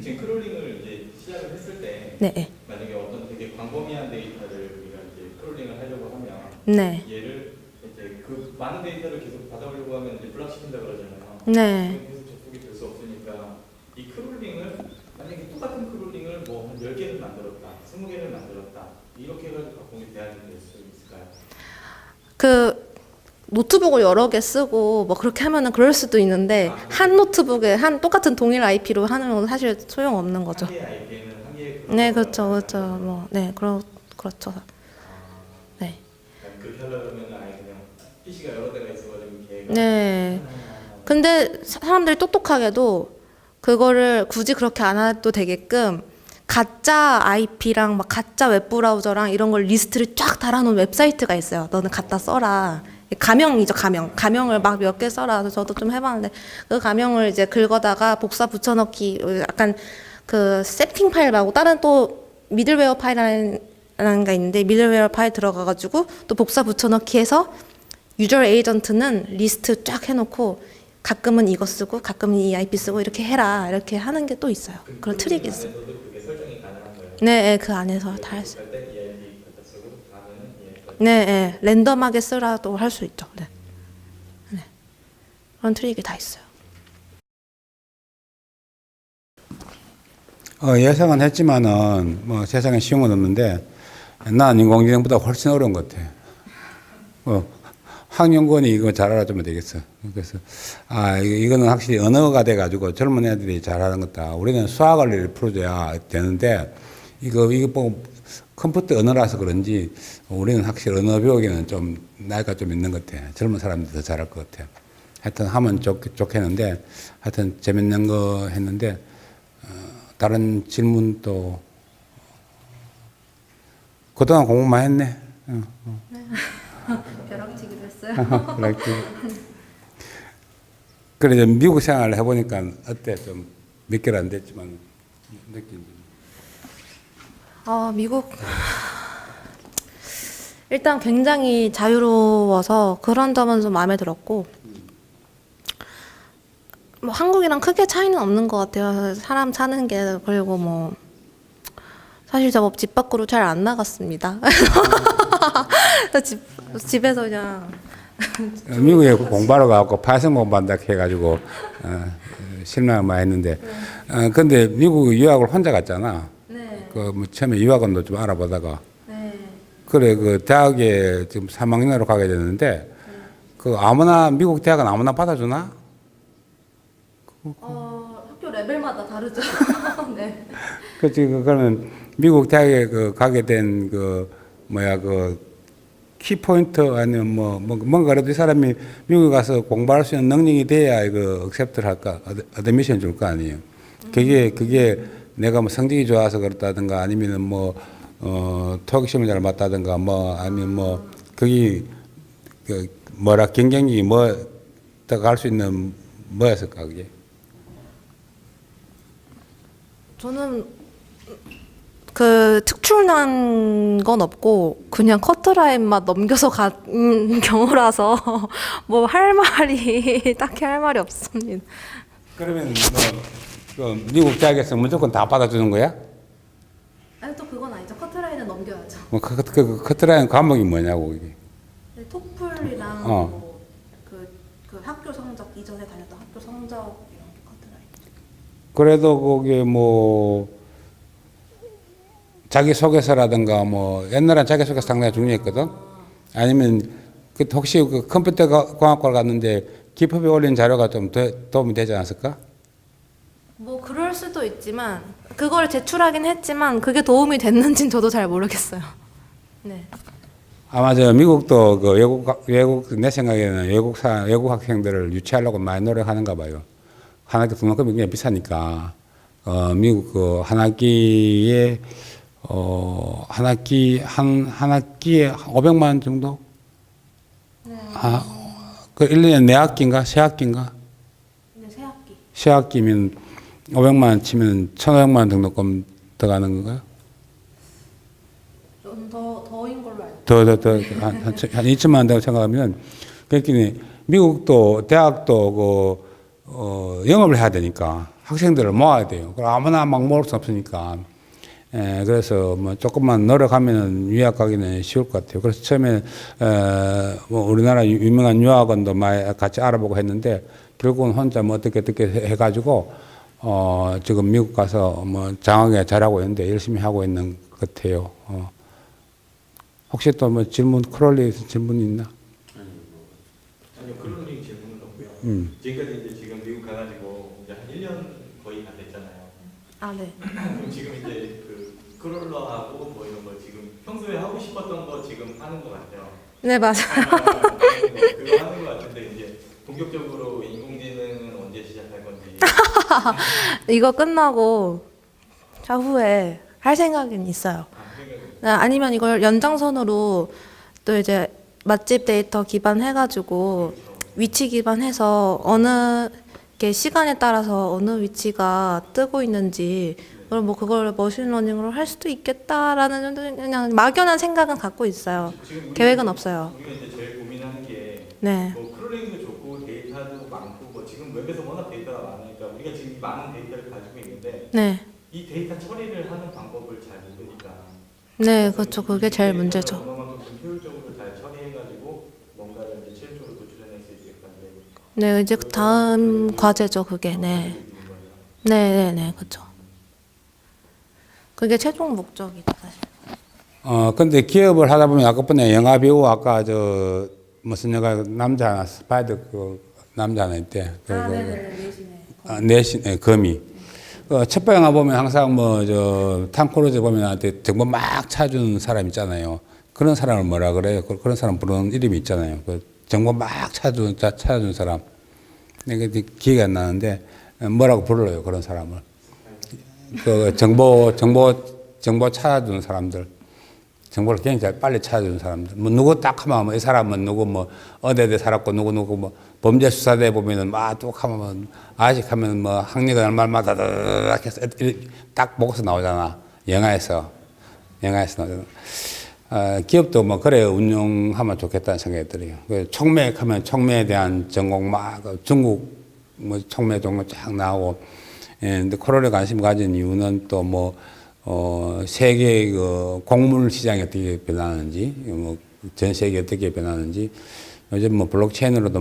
지금 크롤링을 이제 시작을 했을 때 네. 네. 만약에 어떤 되게 광범위한 데이터를 우리가 이제 크롤링을 하려고 하면 네. 얘를 이제 그 많은 데이터를 계속 받아오려고 하면 이제 블락시킨다 그러잖아요. 네. 계속 접속이 될 수 없으니까 이 크롤링을 만약에 똑같은 크롤링을 뭐 한 10개를 만들었다, 20개를 만들었다 이렇게 해가지고 공유 대안이 될 수 있을까요? 그 노트북을 여러 개 쓰고 뭐 그렇게 하면은 그럴 수도 있는데 한 노트북에 한 똑같은 동일 IP로 하는 건 사실 소용 없는 거죠. 한 개의 IP에는 한 개의 네, 그렇죠, 그렇죠. 뭐, 네, 그렇죠. 네. 그렇게 하려면 아예 그냥 PC가 여러 대가 있어가지고 걔가 네. 근데 사람들이 똑똑하게도 그거를 굳이 그렇게 안 해도 되게끔 가짜 IP랑 막 가짜 웹브라우저랑 이런 걸 리스트를 쫙 달아놓은 웹사이트가 있어요. 너는 갖다 써라. 가명이죠, 가명. 가명을 막 몇 개 써라. 그래서 저도 좀 해봤는데 그 가명을 이제 긁어다가 복사 붙여넣기 약간 그 세팅 파일 말고 다른 또 미들웨어 파일이라는 게 있는데 미들웨어 파일 들어가가지고 또 복사 붙여넣기 해서 유저 에이전트는 리스트 쫙 해놓고 가끔은 이거 쓰고 가끔은 이 IP 쓰고 이렇게 해라 이렇게 하는 게 또 있어요. 그런 트릭이 있어요. 그게 설정이 가능한 거예요. 네, 그 안에서 다 할 수. 할 때 이 IP 갖다 쓰고 다음에는 이 IP 네, 네, 랜덤하게 쓰라도 할 수 있죠. 네. 네. 그런 트릭이 다 있어요. 예상은 했지만은 뭐 세상에 쉬운 건 없는데 난 인공지능보다 훨씬 어려운 것 같아. 학연구원이 이거 잘 알아주면 되겠어. 그래서 이거는 확실히 언어가 돼가지고 젊은 애들이 잘하는 거다. 우리는 수학을 풀어줘야 되는데 이거 뭐 컴퓨터 언어라서 그런지 우리는 확실히 언어 배우기는 좀 나이가 좀 있는 것 같아. 젊은 사람들이 더 잘할 것 같아. 하여튼 하면 좋겠는데 하여튼 재밌는 거 했는데 다른 질문 또 그동안 공부만 했네. 벼락치기도 했어요. 그래 이제 미국 생활을 해보니까 어때? 좀 몇 개월 안 됐지만 느낀. 미국 일단 굉장히 자유로워서 그런 점은 좀 마음에 들었고 뭐 한국이랑 크게 차이는 없는 것 같아요. 사람 사는 게. 그리고 뭐 사실 저 집 밖으로 잘 안 나갔습니다. 집에서 그냥 미국에 공부하러 가고 파이썬 공부한다 해가지고 실망을 많이 했는데 근데 미국 유학을 혼자 갔잖아. 네. 뭐 처음에 유학원도 좀 알아보다가 네. 그래 그 대학에 지금 3학년으로 가게 됐는데 그 아무나 미국 대학은 아무나 받아주나? 학교 레벨마다 다르죠. 네. 그치 그러면 미국 대학에 가게 된 키포인트 아니면 뭔가 그래도 이 사람이 미국에 가서 공부할 수 있는 능력이 돼야 이거 억셉트를 할까 어드미션 줄 거 아니에요. 그게 내가 뭐 성적이 좋아서 그렇다든가 아니면은 토익 시험을 잘 봤다든가 아니면 거기 경쟁이 더 갈 수 있는 뭐였을까 그게? 저는 그 특출난 건 없고 그냥 커트라인만 넘겨서 간 경우라서 뭐 할 말이 딱히 할 말이 없습니다. 그러면 그 미국 대학에서 무조건 다 받아주는 거야? 아니 또 그건 아니죠. 커트라인은 넘겨야죠. 그 커트라인 과목이 뭐냐고 이게. 네, 토플이랑 어. 그 학교 성적 이전에 다녔던 학교 성적 이런 게 커트라인. 그래도 거기 뭐 자기소개서라든가 뭐 옛날엔 자기소개서 상당히 중요했거든. 아니면 그 혹시 그 컴퓨터 공학과를 갔는데 기법에 올린 자료가 좀 도움이 되지 않았을까? 뭐 그럴 수도 있지만 그걸 제출하긴 했지만 그게 도움이 됐는지는 저도 잘 모르겠어요. 네. 아마 저 미국도 그 외국 내 생각에는 외국 학생들을 유치하려고 많이 노력하는가 봐요. 한 학기 등록금이 굉장히 비싸니까 미국 그 한 학기에 한 학기에 500만 원 정도? 네. 그 1년에 4학기인가? 3학기인가? 네, 새 학기. 세 학기면 500만 원 치면 1,500만 원 등록금 들어가는 건가요? 좀 더인 걸로 알고. 한 2천만 원 된다고 생각하면, 그러니까 미국도 대학도 영업을 해야 되니까 학생들을 모아야 돼요. 그럼 아무나 막 모을 수 없으니까. 그래서 뭐 조금만 노력하면 유학 가기는 쉬울 것 같아요. 그래서 처음에 뭐 우리나라 유명한 유학원도 많이 같이 알아보고 했는데 결국은 혼자 뭐 어떻게 해가지고 지금 미국 가서 뭐 장하게 잘하고 있는데 열심히 하고 있는 것 같아요. 혹시 또 뭐 질문, 크롤리 질문 있나? 아니요, 그런 질문은 없고요. 지금까지 이제 지금 미국 가가지고 이제 한 1년 거의 다 됐잖아요. 아 네. 그럼 지금 이제 그 크롤러하고 뭐 이런 거 지금 평소에 하고 싶었던 거 지금 하는 것 같아요. 네 맞아요. 그거 하는 것 같은데 이제 본격적으로 인공지능은 언제 시작할 건지. 이거 끝나고 차후에 할 생각은 있어요. 아니면 이걸 연장선으로 또 이제 맛집 데이터 기반해가지고 위치 기반해서 어느 게 시간에 따라서 어느 위치가 뜨고 있는지 그럼 뭐 그걸 머신러닝으로 할 수도 있겠다라는 그냥 막연한 생각은 갖고 있어요. 계획은 없어요. 우리가 이제 제일 고민하는 게 네. 뭐 크롤링도 좋고 데이터도 많고 뭐 지금 웹에서 워낙 데이터가 많으니까 우리가 지금 많은 데이터를 가지고 있는데 네. 이 데이터 처리를 하는 방법을 잘 모르니까. 네, 그렇죠. 그게 제일 문제죠. 얼마만큼 좀 효율적으로 잘 처리해가지고 뭔가를 이제 최종적으로 도출해낼 수 있게까지. 네, 이제 그 다음 과제죠, 그게. 네. 네, 네, 네, 그렇죠. 그게 최종 목적이죠, 사실. 근데 기업을 하다 보면 아까번에 영화 배우 아까 무슨 영화 남자 하나 스파이더 그 남자 하나 있대. 내신의 거미. 첩보 영화 보면 항상 탐 크루즈 보면 한테 정보 막 찾아주는 사람 있잖아요. 그런 사람을 뭐라 그래요? 그런 사람 부르는 이름이 있잖아요. 정보 막 찾아주는 사람. 내가 기억이 안 나는데 뭐라고 불러요, 그런 사람을. 정보 찾아주는 사람들. 정보를 굉장히 빨리 찾아주는 사람들. 뭐 누구 딱 하면 이 사람은 누구 어디에 살았고 누구 범죄 수사대 보면은 뚝 하면 아직 하면 학력은 얼마마다 해서 딱 보고서 나오잖아. 영화에서 나오잖아. 기업도 그래 운영하면 좋겠다는 생각이 들어요. 촉매하면 촉매에 대한 전공 중국 촉매 종목 쫙 나오고. 근데 코로나에 관심 가진 이유는 또 세계 곡물 시장이 어떻게 변하는지, 전 세계 어떻게 변하는지, 요즘 블록체인으로도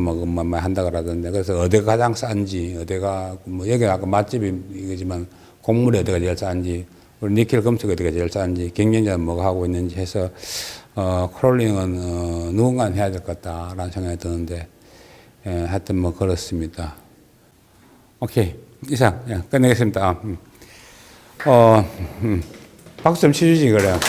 한다 그러던데, 그래서 어디가 가장 싼지, 어디가, 여기가 아까 맛집이지만 곡물이 어디가 제일 싼지, 우리 니켈 금속이 어디가 제일 싼지, 경쟁자는 뭐가 하고 있는지 해서, 크롤링은 누군가는 해야 될 것 같다라는 생각이 드는데, 하여튼 그렇습니다. 오케이. 이상, 끝내겠습니다. 박수 좀 치주지, 그래요.